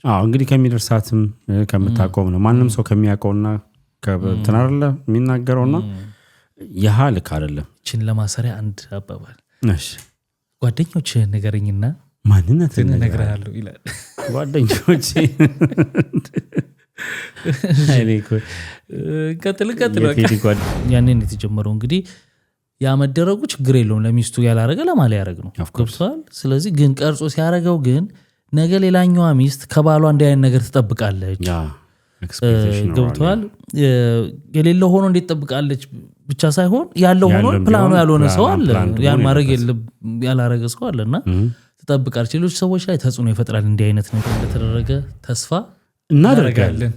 እንግዲህ ከሚደርሳትም ከምታቆም ነው ማንንም ሰው ከሚያቆውና ከተናረለ የሚናገረውና ያህ ልክ አይደለም እቺን ለማሰሪያ አንድ አባባል እሺ ጓደኞች ነገርኝና ማንነትን ነግራለሁ ይላል ጓደኞች አይኔኮ ቀጥል ያንን የተጀመረው እንግዲህ ያ መደረጉ ችግር የለውም ለሚስቱ ያላረገ ለማለ ያረግ ነው ገብቷል ስለዚህ ግን ቀርጾ ሲያረጋው ግን ነገ ሌላኛዋ ሚስት ከባሏ እንዲያን ነገር ትጠብቃለች ገብቷል የሌለው ሆኖ እንዴት ትጠብቃለች ብቻ ሳይሆን ያለው ሆኖ ፕላኑ ያልሆነ ሰው አለ ያን ማረግ ያላረገ ሰው አለና ተጠብቃለች ሌሎች ሰዎች ላይ ተጽዕኖ ይፈጥራል እንዲህ አይነት ነገር እንደተደረገ ተስፋ እናደርጋለን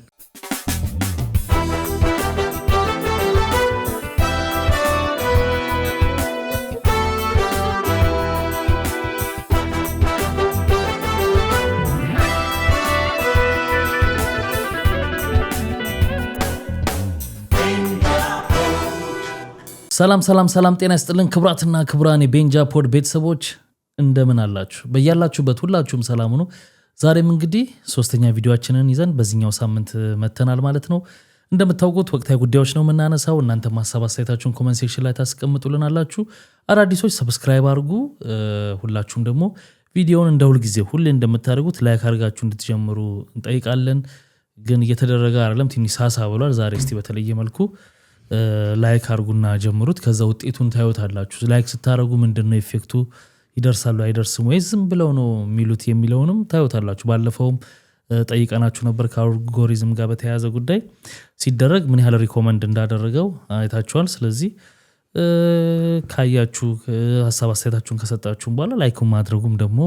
ሰላም ጤና ይስጥልን ክብራትና ክብራን የቤንጃ ፖድ ቤተሰቦች እንደምን አላችሁ በእያላችሁበት ሁላችሁም ሰላም ሁኑ ዛሬም እንግዲህ ሶስተኛ ቪዲዮአችንን ይዘን በዚህኛው ሳምንት መተናል ማለት ነው እንደምታውቁት ወቅታዊ ጉዳዮች ነው የምናነሳው እናንተ ማሳብ አስተያየታችሁን ኮሜንት ሴክሽን ላይ ታስቀምጡልናላችሁ አዳዲሶች ሰብስክራይብ አድርጉ ሁላችሁም ደግሞ ቪዲዮውን እንደ ሁሉ ጊዜ ሁሌ እንደምታደርጉት ላይክ አድርጋችሁ እንድትጀምሩ እንጠይቃለን ግን እየተደረገ አይደለም ትንሽ ሳሳ ብሏል ዛሬ እስቲ በተለየ መልኩ ላይክ አርጉና ጀምሩት ከዛ ውጤቱን ታዩታላችሁ ላይክ ስታረጉ ምንድነው ኢፌክቱ ይደርሳሉ አይደርስም ወይ ዝም ብለው ነው የሚሉት የሚለውንም ታዩታላችሁ ባለፈውም ጠይቀናችሁ ነበር ከአልጎሪዝም ጋር በተያያዘ ጉዳይ ሲደረግ ምን ያህል ሪኮመንድ እንዳደረገው አይታችኋል ስለዚህ ካያችሁ ሐሳብ አስተያየታችሁን ከሰጣችሁም በኋላ ላይክ ማድረጉም ደግሞ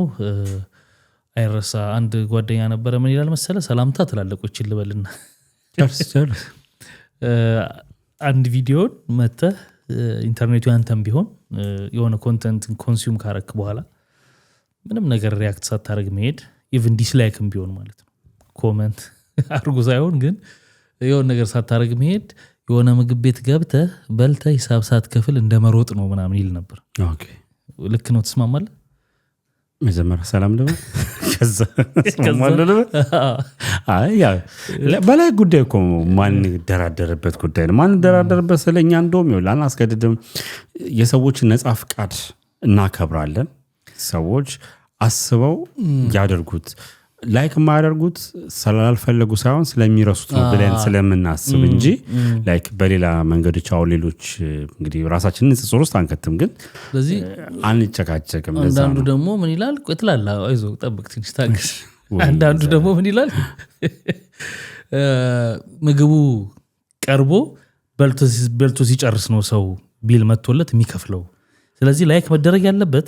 አይረሳ አንድ ጓደኛ ነበር ምን ይላል መሰለ ሰላምታ ተላለቆች ይልበልና አንድ ቪዲዮን መተ ኢንተርኔቱ ያንተም ቢሆን የሆነ ኮንተንት ኮንሱም ካረክ በኋላ ምንም ነገር ሪአክት ሳታረግ መሄድ ኢቭን ዲስላይክም ቢሆን ማለት ነው ኮሜንት አርጉ ሳይሆን ግን የሆነ ነገር ሳታረግ መሄድ የሆነ ምግብ ቤት ገብተህ በልተህ ሂሳብ ሳትከፍል እንደመሮጥ ነው ምናምን ይል ነበር ኦኬ ልክ ነው ተስማማለህ መጀመሪያ ሰላም ደግሞ ከዛ ሰማማለህ ያ በላይ ጉዳይ እኮ ማን ደራደረበት ጉዳይ ነው ማን ደራደረበት ስለኛ እንደውም ይላል አስገድድም የሰዎች ነፃ ፍቃድ እናከብራለን ሰዎች አስበው ያደርጉት ላይክ ማያደርጉት ስላልፈለጉ ሳይሆን ስለሚረሱት ነው ብለን ስለምናስብ እንጂ ላይክ በሌላ መንገዶች አው ሌሎች እንግዲህ ራሳችንን ንጽጽር ውስጥ አንከትም ግን ስለዚህ አንጨቃጨቅም አንዳንዱ ደግሞ ምን ይላል ቆይትላል አይዞህ ጠብቅ ትንሽ ታግስ አንዳንዱ ደግሞ ምን ይላል ምግቡ ቀርቦ በልቶ ሲጨርስ ነው ሰው ቢል መጥቶለት የሚከፍለው ስለዚህ ላይክ መደረግ ያለበት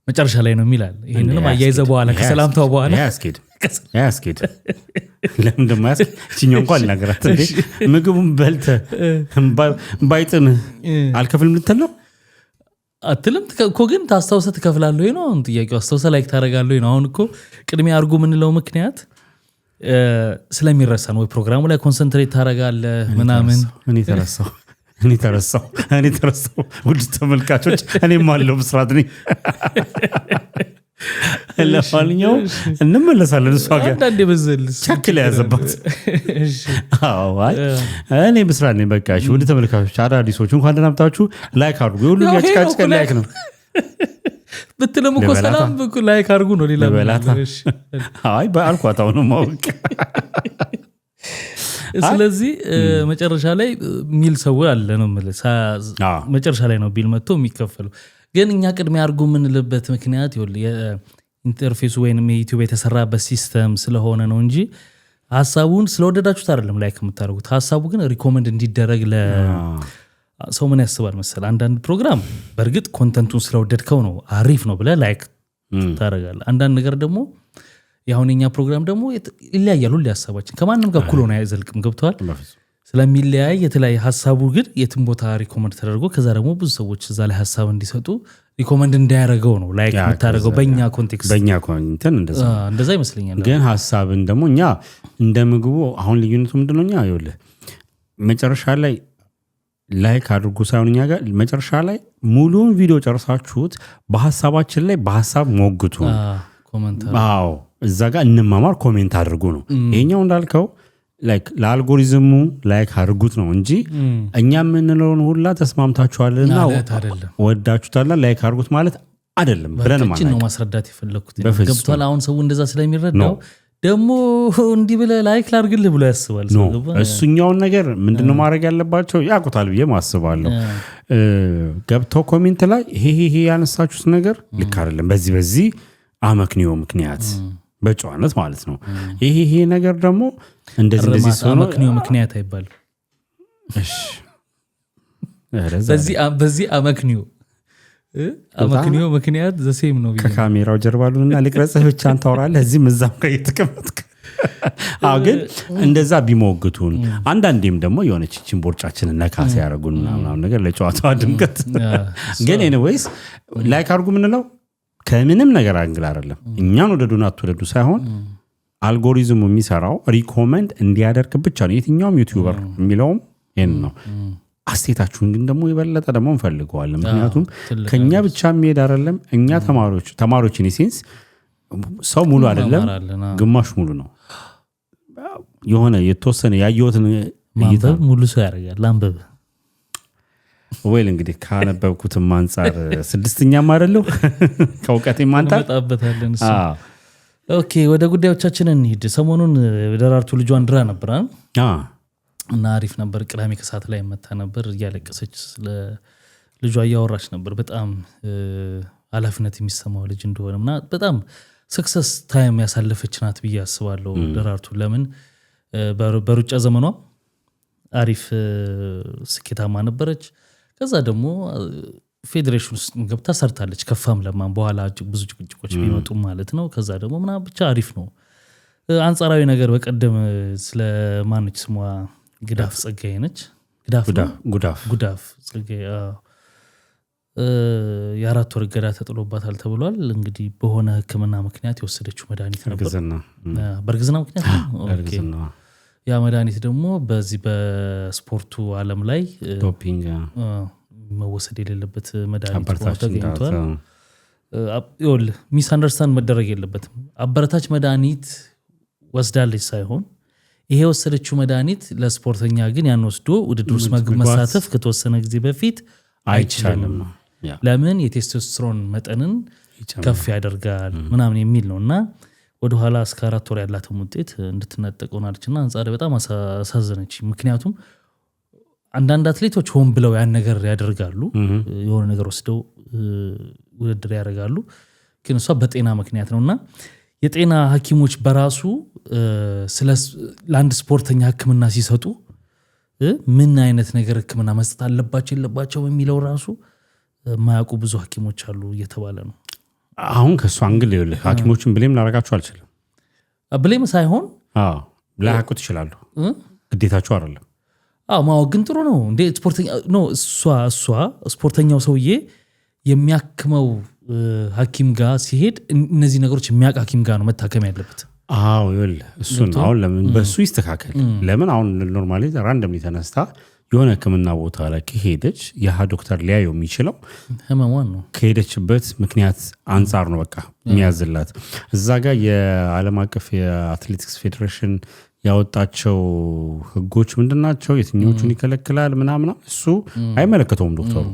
መጨረሻ ላይ ነው የሚላል ይሄንንም አያይዘ በኋላ ከሰላምታው በኋላ ያስኬድ ለምን እንደማያስ እቺኛው እንኳን ነገራት እንዴ ምግቡን በልተ ባይጥም አልከፍልም ልትለው አትልም እኮ ግን ታስተውሰ ትከፍላለህ ወይ ነው ጥያቄው አስተውሰ ላይክ ታረጋለህ ወይ ነው አሁን እኮ ቅድሚያ አርጉ ምንለው ምክንያት ስለሚረሳ ነው ወይ ፕሮግራሙ ላይ ኮንሰንትሬት ታረጋለህ ምናምን እኔ ተረሳው ውድ ተመልካቾች እኔም አለው ብስራት ነኝ ለማንኛው እንመለሳለን እሷ ጋር አንዳንዴ በዘልስ ቸክለ ያዘባት እኔ ብስራት ነኝ በቃ እሺ ውድ ተመልካቾች አዳዲሶች እንኳን ደህና ላይክ አድርጉ ሁሉ ያጭቃጭቅ ላይክ ነው በትለም እኮ ሰላም ብኩ ላይክ አድርጉ ነው ሌላ በላታሽ አይ በአልኳታው ነው ማውቅ ስለዚህ መጨረሻ ላይ ሚል ሰው አለ ነው ማለት መጨረሻ ላይ ነው ቢል መጥቶ የሚከፈለው ግን እኛ ቅድሚያ አርጉ ምንልበት ምክንያት ኢንተርፌሱ ወይንም የዩቲዩብ የተሰራበት ሲስተም ስለሆነ ነው እንጂ ሐሳቡን ስለወደዳችሁት አይደለም ላይክ የምታደርጉት ሐሳቡ ግን ሪኮመንድ እንዲደረግ ለሰው ምን ያስባል መሰል አንዳንድ ፕሮግራም በእርግጥ ኮንተንቱን ስለወደድከው ነው አሪፍ ነው ብለህ ላይክ ታደርጋለህ አንዳንድ ነገር ደግሞ ያሁንኛ ፕሮግራም ደግሞ ይለያያል ሁሉ ሐሳባችን ከማንም ጋር እኩል ሆነ አይዘልቅም ገብቷል ስለሚለያይ የተለያየ ሐሳቡ ግን የትም ቦታ ሪኮመንድ ተደርጎ ከዛ ደግሞ ብዙ ሰዎች እዛ ላይ ሐሳብ እንዲሰጡ ሪኮመንድ እንዳያረጋው ነው ላይክ የምታደርገው በእኛ ኮንቴክስት በእኛ ኮንተንት እንደዛ ይመስለኛል ግን ሐሳብን ደግሞ እኛ እንደ ምግቡ አሁን ልዩነቱ ምንድነው እኛ ይኸውልህ መጨረሻ ላይ ላይክ አድርጉ ሳይሆን እኛ ጋር መጨረሻ ላይ ሙሉውን ቪዲዮ ጨርሳችሁት በሐሳባችን ላይ በሐሳብ ሞግቱ ኮሜንት እዛ ጋር እንማማር ኮሜንት አድርጉ ነው። ይሄኛው እንዳልከው ላይክ ለአልጎሪዝሙ ላይክ አድርጉት ነው እንጂ እኛ የምንለውን ሁላ ተስማምታችኋልና ወዳችሁታልና ላይክ አድርጉት ማለት አይደለም ብለን ማለት ነው። ማስረዳት የፈለኩት ገብቷል። አሁን ሰው እንደዛ ስለሚረዳው ደግሞ እንዲህ ብለህ ላይክ ላድርግልህ ብሎ ያስባል። እሱኛውን ነገር ምንድነው ማድረግ ያለባቸው ያውቁታል ብዬ ማስባለሁ። ገብተው ኮሜንት ላይ ይሄ ያነሳችሁት ነገር ልክ አይደለም፣ በዚህ አመክንዮ ምክንያት በጨዋነት ማለት ነው። ይሄ ነገር ደግሞ እንደዚህ ሰው ነው አመክንዮ ምክንያት አይባልም። እሺ በዚህ አመክንዮ ምክንያት ዘሴም ነው። ከካሜራው ጀርባሉና ልቅረጽህ ብቻ አንታወራለህ እዚህም እዛም ጋር እየተቀመጥክ ግን እንደዛ ቢሞግቱን አንዳንዴም ደግሞ የሆነች እቺን ቦርጫችንን ነካስ ያደርጉን ምናምን ነገር ለጨዋታው ድምቀት ግን ኤኒዌይስ ላይክ አድርጉ ምንለው ከምንም ነገር አንግል አይደለም። እኛን ወደዱና አትወደዱ ሳይሆን አልጎሪዝሙ የሚሰራው ሪኮመንድ እንዲያደርግ ብቻ ነው። የትኛውም ዩቲዩበር የሚለውም ይሄን ነው። አስተያየታችሁን ግን ደግሞ የበለጠ ደግሞ እንፈልገዋለን። ምክንያቱም ከኛ ብቻ የሚሄድ አይደለም። እኛ ተማሪዎችን ሴንስ ሰው ሙሉ አይደለም፣ ግማሽ ሙሉ ነው። የሆነ የተወሰነ ያየሁትን ማንበብ ሙሉ ሰው ያደርጋል። አንብብ ወይል እንግዲህ ካነበብኩትም አንፃር ስድስተኛም አይደለው ከእውቀቴም አንፃር ተጣበታለን። ኦኬ ወደ ጉዳዮቻችን እንሂድ። ሰሞኑን ደራርቱ ልጇን ድራ ነበር እና አሪፍ ነበር። ቅዳሜ ከሰዓት ላይ መታ ነበር እያለቀሰች ስለ ልጇ እያወራች ነበር። በጣም ኃላፊነት የሚሰማው ልጅ እንደሆነና በጣም ሰክሰስ ታይም ያሳለፈች ናት ብዬ አስባለሁ። ደራርቱ ለምን በሩጫ ዘመኗ አሪፍ ስኬታማ ነበረች። ከዛ ደግሞ ፌዴሬሽን ውስጥ ገብታ ሰርታለች ከፋም ለማን በኋላ ብዙ ጭቅጭቆች ቢመጡ ማለት ነው። ከዛ ደግሞ ምናምን ብቻ አሪፍ ነው። አንጻራዊ ነገር በቀደም ስለ ማንች ስሟ ግዳፍ ጸጋዬ ነች። ጉዳፍ ጸጋዬ የአራት ወር እገዳ ተጥሎባታል ተብሏል። እንግዲህ በሆነ ሕክምና ምክንያት የወሰደችው መድኃኒት ነበር። በእርግዝና ምክንያት ነው። ያ መድኃኒት ደግሞ በዚህ በስፖርቱ ዓለም ላይ ዶፒንግ መወሰድ የሌለበት መድኃኒት ተገኝቷል። ይኸውልህ ሚስ አንደርስታንድ መደረግ የለበትም። አበረታች መድኃኒት ወስዳለች ሳይሆን ይሄ ወሰደችው መድኃኒት ለስፖርተኛ ግን ያን ወስዶ ውድድር ውስጥ መሳተፍ ከተወሰነ ጊዜ በፊት አይችልም። ለምን የቴስቶስትሮን መጠንን ከፍ ያደርጋል ምናምን የሚል ነውና ወደ ኋላ እስከ 4 ወር ያላተው ውጤት እንድትነጠቅ ሆናለችና አንጻር በጣም አሳዘነች። ምክንያቱም አንዳንድ አትሌቶች ሆን ብለው ያን ነገር ያደርጋሉ፣ የሆነ ነገር ወስደው ውድድር ያደርጋሉ። ግን እሷ በጤና ምክንያት ነውና የጤና ሐኪሞች በራሱ ለአንድ ስፖርተኛ ሕክምና ሲሰጡ ምን አይነት ነገር ሕክምና መስጠት አለባቸው የለባቸው የሚለው ራሱ ማያውቁ ብዙ ሐኪሞች አሉ እየተባለ ነው። አሁን ከሱ አንግል ይኸውልህ ሐኪሞችን ብሌም ላደርጋቸው አልችልም። ብሌም ሳይሆን ላያውቁት ይችላሉ፣ ግዴታቸው አይደለም። ማወቅ ግን ጥሩ ነው። እንደ ስፖርተኛ ነው እሷ ስፖርተኛው ሰውዬ የሚያክመው ሐኪም ጋር ሲሄድ እነዚህ ነገሮች የሚያውቅ ሐኪም ጋር ነው መታከም ያለበት። ይኸውልህ እሱን አሁን ለምን በሱ ይስተካከል? ለምን አሁን ኖርማሊ ራንደምሊ ተነስታ የሆነ ሕክምና ቦታ ላይ ከሄደች ያ ዶክተር ሊያየው የሚችለው ህመሟን ነው ከሄደችበት ምክንያት አንጻር ነው በቃ የሚያዝላት። እዛ ጋር የዓለም አቀፍ የአትሌቲክስ ፌዴሬሽን ያወጣቸው ህጎች ምንድናቸው? የትኞቹን ይከለክላል ምናምን እሱ አይመለከተውም ዶክተሩ።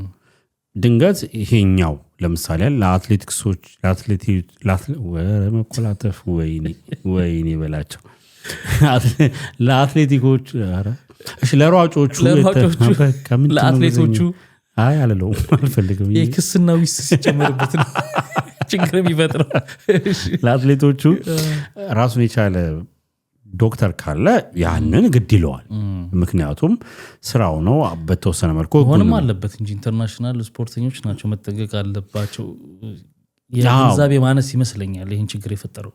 ድንገት ይሄኛው ለምሳሌ ለአትሌቲክሶች መቆላጠፍ ወይኔ በላቸው ለአትሌቲኮች ለሯጮቹ ለአትሌቶቹ አለለውም አልፈልግም። የክስና ዊስ ሲጨመርበት ነው ችግር የሚፈጥረው። ለአትሌቶቹ ራሱን የቻለ ዶክተር ካለ ያንን ግድ ይለዋል። ምክንያቱም ስራው ነው በተወሰነ መልኩ ሆንም አለበት እንጂ ኢንተርናሽናል ስፖርተኞች ናቸው መጠንቀቅ አለባቸው። የግንዛቤ ማነስ ይመስለኛል ይህን ችግር የፈጠረው።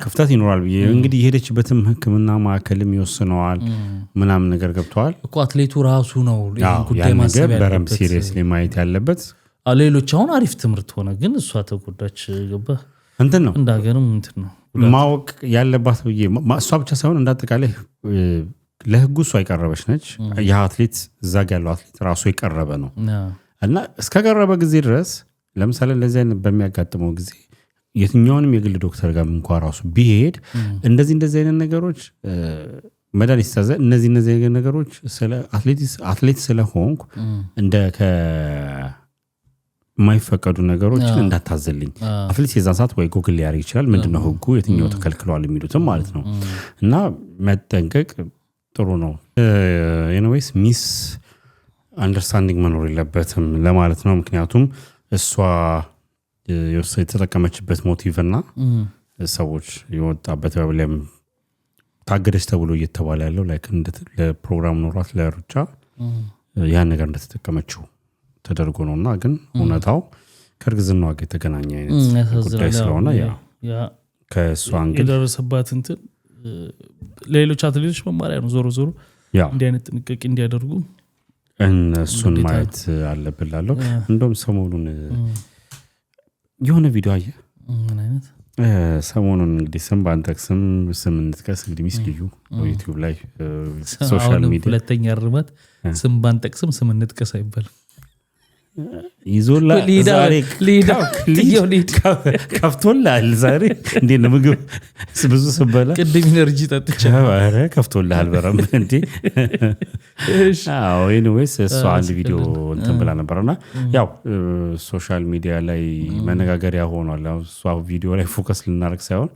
ክፍተት ይኖራል ብዬ እንግዲህ የሄደችበትም ሕክምና ማዕከልም ይወስነዋል ምናምን ነገር ገብተዋል እኮ አትሌቱ ራሱ ነው ይህን ጉዳይ ማሰብ በረም ሲሪየስሊ ማየት ያለበት። ሌሎች አሁን አሪፍ ትምህርት ሆነ፣ ግን እሷ ተጎዳች። ገባህ እንትን ነው እንደ ሀገርም እንትን ነው ማወቅ ያለባት ብዬ እሷ ብቻ ሳይሆን እንዳጠቃላይ ለህጉ እሷ የቀረበች ነች። የአትሌት እዛ ያለው አትሌት ራሱ የቀረበ ነው እና እስከቀረበ ጊዜ ድረስ ለምሳሌ ለዚህ አይነት በሚያጋጥመው ጊዜ የትኛውንም የግል ዶክተር ጋር እንኳን ራሱ ቢሄድ እንደዚህ አይነት ነገሮች መድኃኒት ታዘ እነዚህ አይነት ነገሮች ስለ አትሌት ስለሆንኩ እንደ ከማይፈቀዱ ነገሮችን እንዳታዘልኝ አትሌት የዛን ሰዓት ወይ ጉግል ሊያደርግ ይችላል ምንድነው ህጉ የትኛው ተከልክሏል የሚሉትም ማለት ነው እና መጠንቀቅ ጥሩ ነው ኤኒዌይስ ሚስ አንደርስታንዲንግ መኖር የለበትም ለማለት ነው ምክንያቱም እሷ የተጠቀመችበት ሞቲቭ እና ሰዎች የወጣበት በብለም ታገደች ተብሎ እየተባለ ያለው ላይክ ለፕሮግራም ኖራት ለሩጫ ያን ነገር እንደተጠቀመችው ተደርጎ ነውና ግን እውነታው ከርግዝናው ጋር የተገናኘ አይነት ጉዳይ ስለሆነ ያ ከሷን ግን የደረሰባት እንትን ሌሎች አትሌቶች መማሪያ ነው ዞሮ እንዲህ አይነት ጥንቃቄ እንዲያደርጉ እሱን ማየት አለብላለሁ እንደውም ሰሞኑን የሆነ ቪዲዮ አየ ምን አይነት ሰሞኑን እንግዲህ ስም ባንጠቅስም ስም እንጥቀስ እንግዲህ ሚስልዩ ዩቲዩብ ላይ ሶሻል ሚዲያ ሁለተኛ ርማት ስም ባንጠቅስም ስም እንጥቀስ አይባልም ይዞላ ዛሬ ከፍቶልሃል ዛሬ እንዴት ነው ምግብ ብዙ ስበላ ቅድም ኢነርጂ ጠጥቻለሁ አረ ከፍቶልሃል በረም እንዴ አዎ ኤኒዌይስ እሷ አንድ ቪዲዮ እንትን ብላ ነበርና ያው ሶሻል ሚዲያ ላይ መነጋገሪያ ሆኗል እሷ ቪዲዮ ላይ ፎከስ ልናደርግ ሳይሆን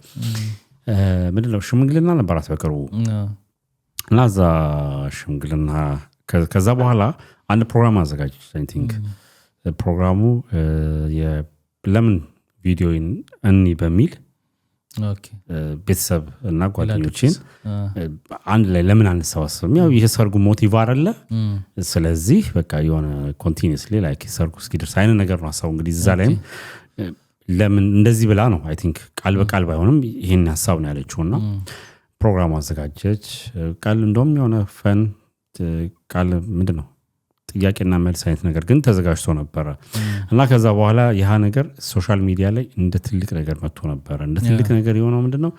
ምንድነው ሽምግልና ነበራት በቅርቡ እና እዛ ሽምግልና ከዛ በኋላ አንድ ፕሮግራም አዘጋጀች አይ ቲንክ ፕሮግራሙ ለምን ቪዲዮን እኒ በሚል ቤተሰብ እና ጓደኞችን አንድ ላይ ለምን አንሰባሰብም ያው የሰርጉ ሞቲቭ አይደለ ስለዚህ በቃ የሆነ ኮንቲኒዩስሊ ላይክ የሰርጉ እስኪደርስ አይነ ነገር ነው ሐሳቡ እንግዲህ እዛ ላይም ለምን እንደዚህ ብላ ነው አይ ቲንክ ቃል በቃል ባይሆንም ይሄን ሐሳብ ነው ያለችውና ፕሮግራም አዘጋጀች ቃል እንደውም የሆነ ፈን ቃል ምንድነው ጥያቄና መልስ አይነት ነገር ግን ተዘጋጅቶ ነበር እና ከዛ በኋላ ያ ነገር ሶሻል ሚዲያ ላይ እንደ ትልቅ ነገር መጥቶ ነበር እንደ ትልቅ ነገር የሆነው ምንድነው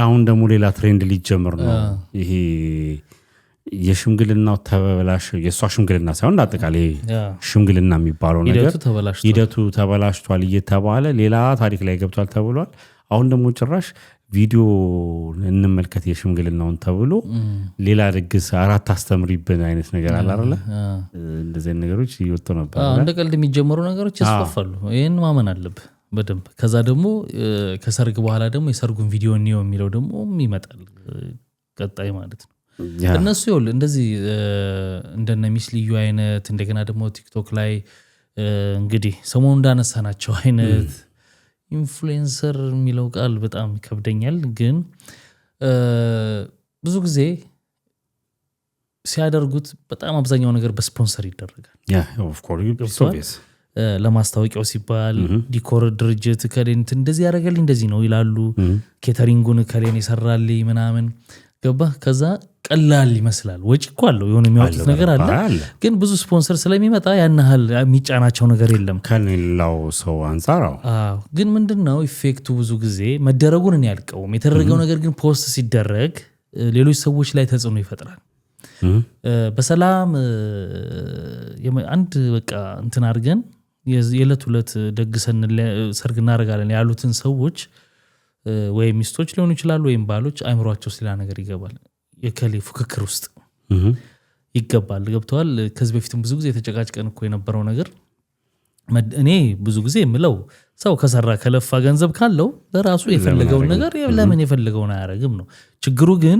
አሁን ደግሞ ሌላ ትሬንድ ሊጀምር ነው ይሄ የሽምግልናው ተበላሽ የሷ ሽምግልና ሳይሆን አጠቃላይ ሽምግልና የሚባለው ነገር ሂደቱ ተበላሽቷል እየተባለ ሌላ ታሪክ ላይ ገብቷል ተብሏል አሁን ደግሞ ጭራሽ ቪዲዮ እንመልከት የሽምግልናውን ተብሎ ሌላ ድግስ አራት አስተምሪብን አይነት ነገር አለ አይደል እንደዚህ ነገሮች ይወጡ ነበር እንደ ቀልድ የሚጀምሩ ነገሮች ያስፈፋሉ ይሄን ማመን አለብህ በደንብ ከዛ ደግሞ ከሰርግ በኋላ ደግሞ የሰርጉን ቪዲዮ ነው የሚለው ደግሞ ይመጣል ቀጣይ ማለት ነው እነሱ ይወል እንደዚህ እንደነ ሚስልዩ አይነት እንደገና ደግሞ ቲክቶክ ላይ እንግዲህ ሰሞኑን እንዳነሳናቸው አይነት ኢንፍሉዌንሰር የሚለው ቃል በጣም ይከብደኛል ግን ብዙ ጊዜ ሲያደርጉት በጣም አብዛኛው ነገር በስፖንሰር ይደረጋል ኦፍ ኮርስ ለማስታወቂያው ሲባል ዲኮር ድርጅት ከሌንት እንደዚህ ያደርጋልኝ እንደዚህ ነው ይላሉ ኬተሪንጉን ከሌን ይሰራልኝ ምናምን ገባ ከዛ ቀላል ይመስላል ወጪ እኮ አለው የሆነ የሚያወጡት ነገር አለ ግን ብዙ ስፖንሰር ስለሚመጣ ያናህል የሚጫናቸው ነገር የለም ከሌላው ሰው አንፃራው ግን ምንድነው ኢፌክቱ ብዙ ጊዜ መደረጉን እኔ ያልቀውም የተደረገው ነገር ግን ፖስት ሲደረግ ሌሎች ሰዎች ላይ ተጽዕኖ ይፈጥራል በሰላም አንድ በቃ እንትን አድርገን የዕለት ሁለት ደግሰን ሰርግ እናደርጋለን ያሉትን ሰዎች ወይ ሚስቶች ሊሆኑ ይችላሉ ወይም ባሎች አይምሯቸው ሲላ ነገር ይገባል የከሌ ፍክክር ውስጥ ይገባል ገብቷል ከዚህ በፊትም ብዙ ጊዜ ተጨቃጭቀን እኮ የነበረው ነገር እኔ ብዙ ጊዜ የምለው ሰው ከሰራ ከለፋ ገንዘብ ካለው ለራሱ የፈለገውን ነገር ለምን የፈለገውን አያረግም ነው ችግሩ ግን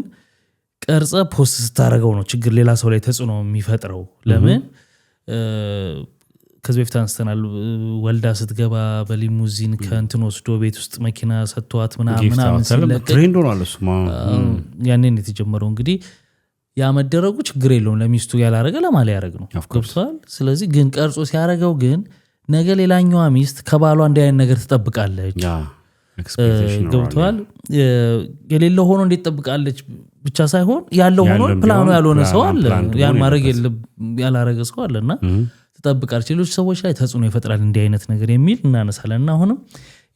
ቀርጸ ፖስት ስታረገው ነው ችግር ሌላ ሰው ላይ ተጽዕኖ የሚፈጥረው ለምን ከዚህ በፊት አንስተናል ወልዳ ስትገባ በሊሙዚን ከእንትን ወስዶ ቤት ውስጥ መኪና ሰጥቷት ምናምን ሲለቀቅ ትሬንድ ሆኗል እሱማ ያኔን የተጀመረው እንግዲህ ያ መደረጉ ችግር የለውም ለሚስቱ ያላረገ ለማለ ያረግ ነው ገብቷል ስለዚህ ግን ቀርጾ ሲያረገው ግን ነገ ሌላኛዋ ሚስት ከባሏ እንዲህ አይነት ነገር ትጠብቃለች ገብቷል የሌለው ሆኖ እንዴት ትጠብቃለች ብቻ ሳይሆን ያለው ሆኖ ፕላኑ ያልሆነ ሰው አለ ያን ማድረግ ያላረገ ሰው አለና ተጠብቃለች ሌሎች ሰዎች ላይ ተጽዕኖ ይፈጥራል እንዲህ አይነት ነገር የሚል እናነሳለና አሁንም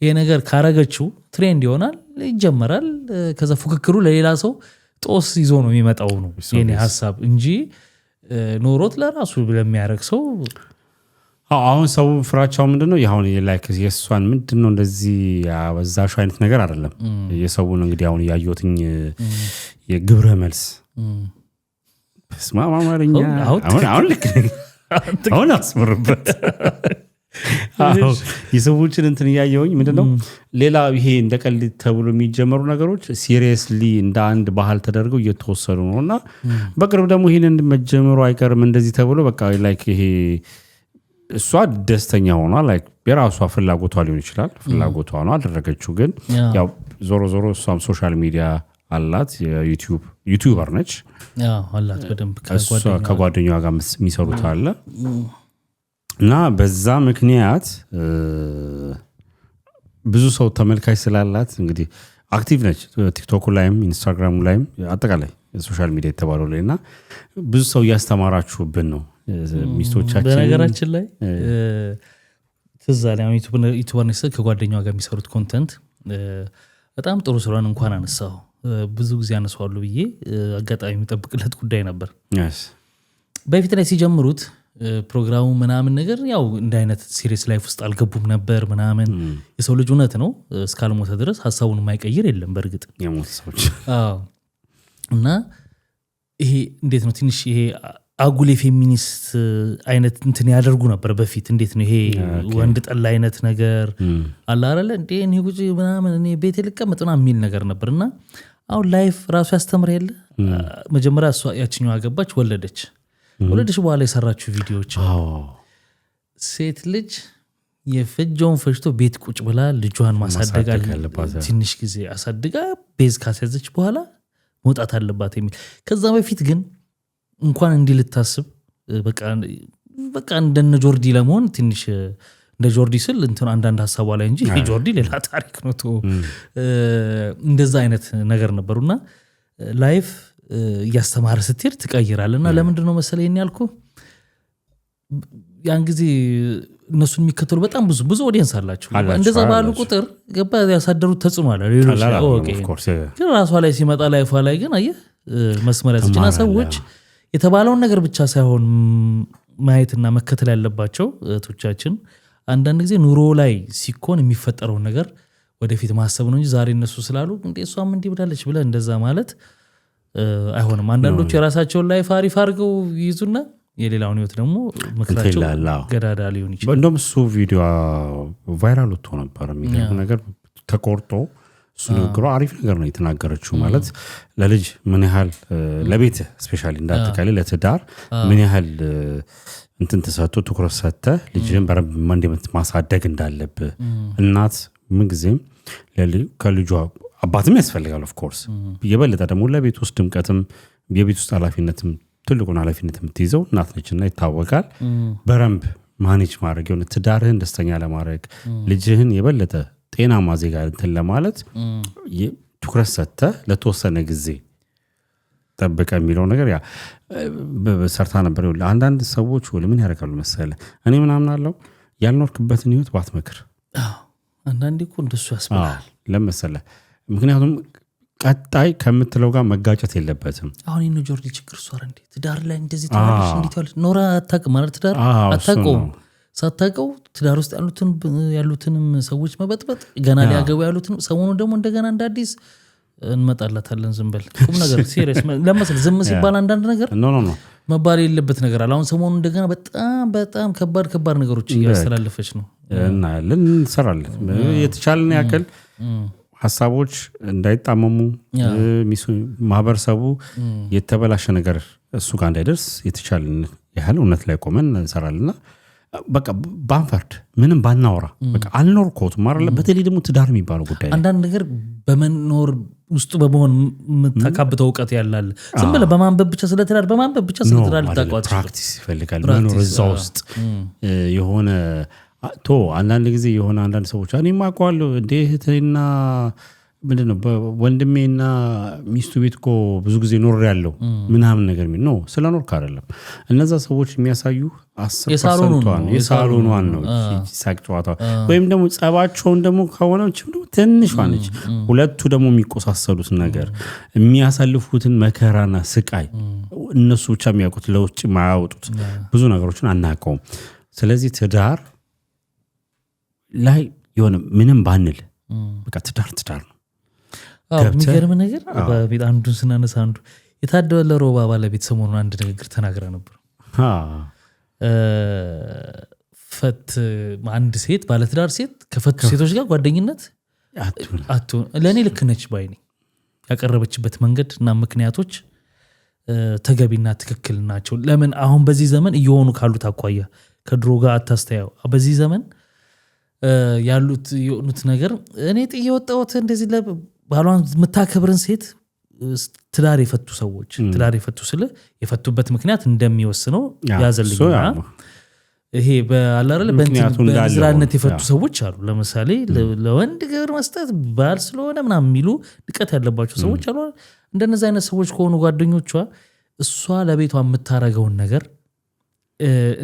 ይሄ ነገር ካረገችው ትሬንድ ይሆናል ይጀመራል ከዛ ፉክክሩ ለሌላ ሰው ጦስ ይዞ ነው የሚመጣው ነው የኔ ሐሳብ እንጂ ኖሮት ለራሱ ለሚያረግ ሰው አሁን ሰው ፍራቻው ምንድነው ያሁን ላይክ የሷን ምንድነው እንደዚህ ያበዛሹ አይነት ነገር አይደለም የሰውን እንግዲህ አሁን ያዩትኝ የግብረ መልስ በስማ ማማረኛ አሁን ልክ አሁን አስመርበት የሰዎችን እንትን ያየውኝ ምንድነው ሌላ ይሄ እንደቀልድ ተብሎ የሚጀመሩ ነገሮች ሲሪየስሊ እንደ አንድ ባህል ተደርገው እየተወሰዱ ነውና በቅርብ ደግሞ ይሄንን መጀመሩ አይቀርም እንደዚህ ተብሎ በቃ ላይክ ይሄ እሷ ደስተኛ ሆኗ ላይክ የራሷ ፍላጎቷ ሊሆን ይችላል ፍላጎቷ ነው አደረገችው ግን ያው ዞሮ እሷም ሶሻል ሚዲያ አላት ዩቲዩበር ነች አላት በደንብ ከጓደኛዋ ጋር የሚሰሩት አለ እና በዛ ምክንያት ብዙ ሰው ተመልካች ስላላት እንግዲህ አክቲቭ ነች ቲክቶክ ላይም ኢንስታግራም ላይም አጠቃላይ ሶሻል ሚዲያ የተባለው ላይና ብዙ ሰው ያስተማራችሁብን ነው ሚስቶቻችን በነገራችን ላይ ትዛለ ዩቲዩበር ነች ከጓደኛዋ ጋር የሚሰሩት ኮንተንት በጣም ጥሩ ስለሆነ እንኳን አነሳው ብዙ ጊዜ አነሳዋለሁ ብዬ አጋጣሚ የሚጠብቅለት ጉዳይ ነበር በፊት ላይ ሲጀምሩት ፕሮግራሙ ምናምን ነገር ያው እንደ አይነት ሲሪየስ ላይፍ ውስጥ አልገቡም ነበር ምናምን የሰው ልጅ እውነት ነው እስካልሞተ ድረስ ሐሳቡን የማይቀይር የለም በርግጥ የሞት ሰዎች እና ይሄ እንዴት ነው ትንሽ ይሄ አጉሌ ፌሚኒስት አይነት እንትን ያደርጉ ነበር በፊት እንዴት ነው ይሄ ወንድ ጠላ አይነት ነገር አለ አይደል እንዴ እኔ ጉጂ ምናምን እኔ ቤት ልቀመጥና የሚል ነገር ነበርና አሁን ላይፍ ራሱ ያስተምር የለ መጀመሪያ እሷ ያችኛው አገባች ወለደች በኋላ የሰራችው ቪዲዮዎች ሴት ልጅ የፈጆን ፈጅቶ ቤት ቁጭ ብላ ልጇን ማሳደግ አለባት ትንሽ ጊዜ አሳድጋ ቤዝ ካስያዘች በኋላ መውጣት አለባት የሚል ከዛ በፊት ግን እንኳን እንዲህ ልታስብ በቃ እንደነ ጆርዲ ለመሆን ትንሽ እንደ ጆርዲ ስል እንትን አንዳንድ ሐሳቧ ላይ እንጂ ጆርዲ ሌላ ታሪክ ነው እንደዛ አይነት ነገር ነበርና ላይፍ ያስተማረ ስትሄድ ትቀይራለና ለምንድን ነው መሰለኝ ያልኩ ያን ጊዜ እነሱን የሚከተሉ በጣም ብዙ ኦዲየንስ አላቸው እንደዛ ባሉ ቁጥር ገባ ያሳደሩት ተጽዕኖ አለ ሌሎች ግን ራሷ ላይ ሲመጣ ላይፏ ላይ ግን አየህ መስመር ያዝችና ሰዎች የተባለውን ነገር ብቻ ሳይሆን ማየትና መከተል ያለባቸው እህቶቻችን አንዳንድ ጊዜ ኑሮ ላይ ሲኮን የሚፈጠረው ነገር ወደፊት ማሰብ ነው እንጂ ዛሬ እነሱ ስላሉ እንዴ እሷም እንዲህ ብላለች ብለ እንደዛ ማለት አይሆንም አንዳንዶቹ የራሳቸውን ላይፍ አሪፍ አድርገው ይዙና የሌላውን ህይወት ደግሞ ምክራቸው ገዳዳ ሊሆን ይችላል እንደውም እሱ ቪዲዮ ቫይራል ወጥቶ ነበር የሚገርም ነገር ተቆርጦ እሱ ንግግሯ አሪፍ ነገር ነው የተናገረችው ማለት ለልጅ ምን ያህል ለቤት ስፔሻሊ እንዳትካለ ለትዳር ምን ያህል እንትን ተሰጥቶ ትኩረት ሰጥተ ልጅን በረንብ ማሳደግ እንዳለብህ እናት ምን ጊዜም ከልጇ አባትም ያስፈልጋል ኦፍ ኮርስ የበለጠ ደግሞ ለቤት ውስጥ ድምቀትም የቤት ውስጥ ኃላፊነትም ትልቁን ኃላፊነት የምትይዘው እናት ነችና ይታወቃል በረንብ ማኔጅ ማድረግ የሆነ ትዳርህን ደስተኛ ለማድረግ ልጅህን የበለጠ ጤናማ ዜጋ እንትን ለማለት ትኩረት ሰጥተህ ለተወሰነ ጊዜ ጠብቀ የሚለው ነገር ያ በሰርታ ነበር አንዳንድ ሰዎች ምን ያደርጋሉ መሰለህ እኔ ምናምን አለው ያልኖርክበትን ህይወት ባትመክር አንዳንዴ እኮ እንደሱ ያስባል ለምሳሌ ምክንያቱም ቀጣይ ከምትለው ጋር መጋጨት የለበትም አሁን ይሄ ነው ጆርዲ ችግር ሷር እንዴ ትዳር ላይ እንደዚህ ተዋለሽ እንዴት ያለ ኖራ አታውቅም ማለት ትዳር አታውቀውም ሳታውቀው ትዳር ውስጥ ያሉትንም ሰዎች መበጥበጥ ገና ሊያገቡ ያሉትን ሰሞኑ ደግሞ እንደገና እንደ አዲስ እንመጣላታለን ዝም በል ቁም ነገር ሲሪየስ ለምሳሌ ዝም ሲባል አንዳንድ ነገር ኖ መባል የለበት ነገር አለ አሁን ሰሞኑ እንደገና በጣም ከባድ ነገሮች እያስተላለፈች ነው እና እንሰራለን የተቻለን ያክል ሐሳቦች እንዳይጣመሙ ማህበረሰቡ የተበላሸ ነገር እሱ ጋር እንዳይደርስ የተቻለን ያህል እውነት ላይ ቆመን እንሰራለንና በቃ ባንፈርድ ምንም ባናወራ በቃ አልኖርኩት ማረለ በተለይ ደግሞ ትዳር የሚባለው ጉዳይ አንዳንድ ነገር በመኖር ውስጡ በመሆን መታካብተው ዕውቀት ያላል ዝም ብለህ በማንበብ ብቻ ስለ ትዳር በማንበብ ብቻ ስለ ትዳር ልታቋጥ ፕራክቲስ ይፈልጋል መኖር እዛው ውስጥ የሆነ አንዳንድ ጊዜ የሆነ አንዳንድ ሰዎች እኔማ አውቀዋለሁ እንደ እህቴና ምንድነው ወንድሜና ሚስቱ ቤት እኮ ብዙ ጊዜ ኖር ያለው ምናምን ነገር ነው ስለኖርክ አይደለም እነዛ ሰዎች የሚያሳዩ 10% የሳሎኗን ነው ሳቅ ጨዋታ ወይም ደግሞ ጸባቸውን ደግሞ ከሆነችም ደግሞ ትንሿ ነች ሁለቱ ደግሞ የሚቆሳሰሉት ነገር የሚያሳልፉትን መከራና ስቃይ እነሱ ብቻ የሚያውቁት ለውጭ ማያወጡት ብዙ ነገሮችን አናውቀውም ስለዚህ ትዳር ላይ የሆነ ምንም ባንል በቃ ትዳር ነው። የሚገርም ነገር በቤት አንዱን ስናነሳ አንዱ የታደለ ሮባ ባለቤት ሰሞኑን አንድ ንግግር ተናግራ ነበር። ፈት አንድ ሴት ባለትዳር ሴት ከፈቱ ሴቶች ጋር ጓደኝነት አትሁን ለእኔ ልክ ነች ባይ ነኝ። ያቀረበችበት መንገድ እና ምክንያቶች ተገቢና ትክክል ናቸው። ለምን አሁን በዚህ ዘመን እየሆኑ ካሉት አኳያ ከድሮ ጋር አታስተያየው። በዚህ ዘመን ያሉት የሆኑት ነገር እኔ ጥዬ ወጣሁት እንደዚህ ባሏን የምታከብርን ሴት ትዳር የፈቱ ሰዎች ትዳር የፈቱ ስለ የፈቱበት ምክንያት እንደሚወስነው ያዘልኝና ይሄ በአላረለ በዝራነት የፈቱ ሰዎች አሉ። ለምሳሌ ለወንድ ግብር መስጠት ባል ስለሆነ ምናምን የሚሉ ድቀት ያለባቸው ሰዎች አሉ። እንደነዚህ አይነት ሰዎች ከሆኑ ጓደኞቿ እሷ ለቤቷ የምታረገውን ነገር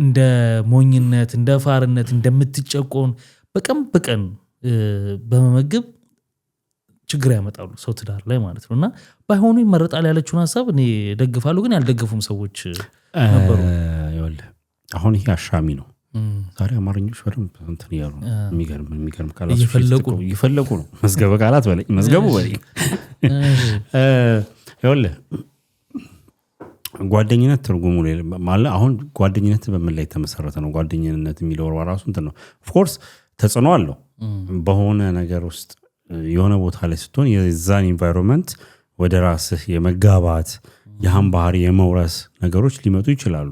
እንደ ሞኝነት እንደ ፋርነት እንደምትጨቆን በቀን በመመገብ ችግር ያመጣሉ ሰው ትዳር ላይ ማለት ነውና ባይሆኑ ይመረጣል ያለችውን ሐሳብ እኔ ደግፋለሁ። ግን ያልደገፉም ሰዎች ነበሩ። አሁን ይሄ አሻሚ ነው። ዛሬ አማርኞች በደንብ እንትን ያሉ የሚገርም ቃላት ይፈለቁ ነው። መዝገበ ቃላት በላይ መዝገቡ በላይ ይኸውልህ ጓደኝነት ትርጉሙ ማለት አሁን ጓደኝነት በምን ላይ ተመሰረተ ነው? ጓደኝነት የሚለው ራሱ እንትን ነው። ኦፍ ኮርስ ተጽዕኖ አለው። በሆነ ነገር ውስጥ የሆነ ቦታ ላይ ስትሆን የዛን ኢንቫይሮንመንት ወደ ራስህ የመጋባት ያህን ባህሪ የመውረስ ነገሮች ሊመጡ ይችላሉ።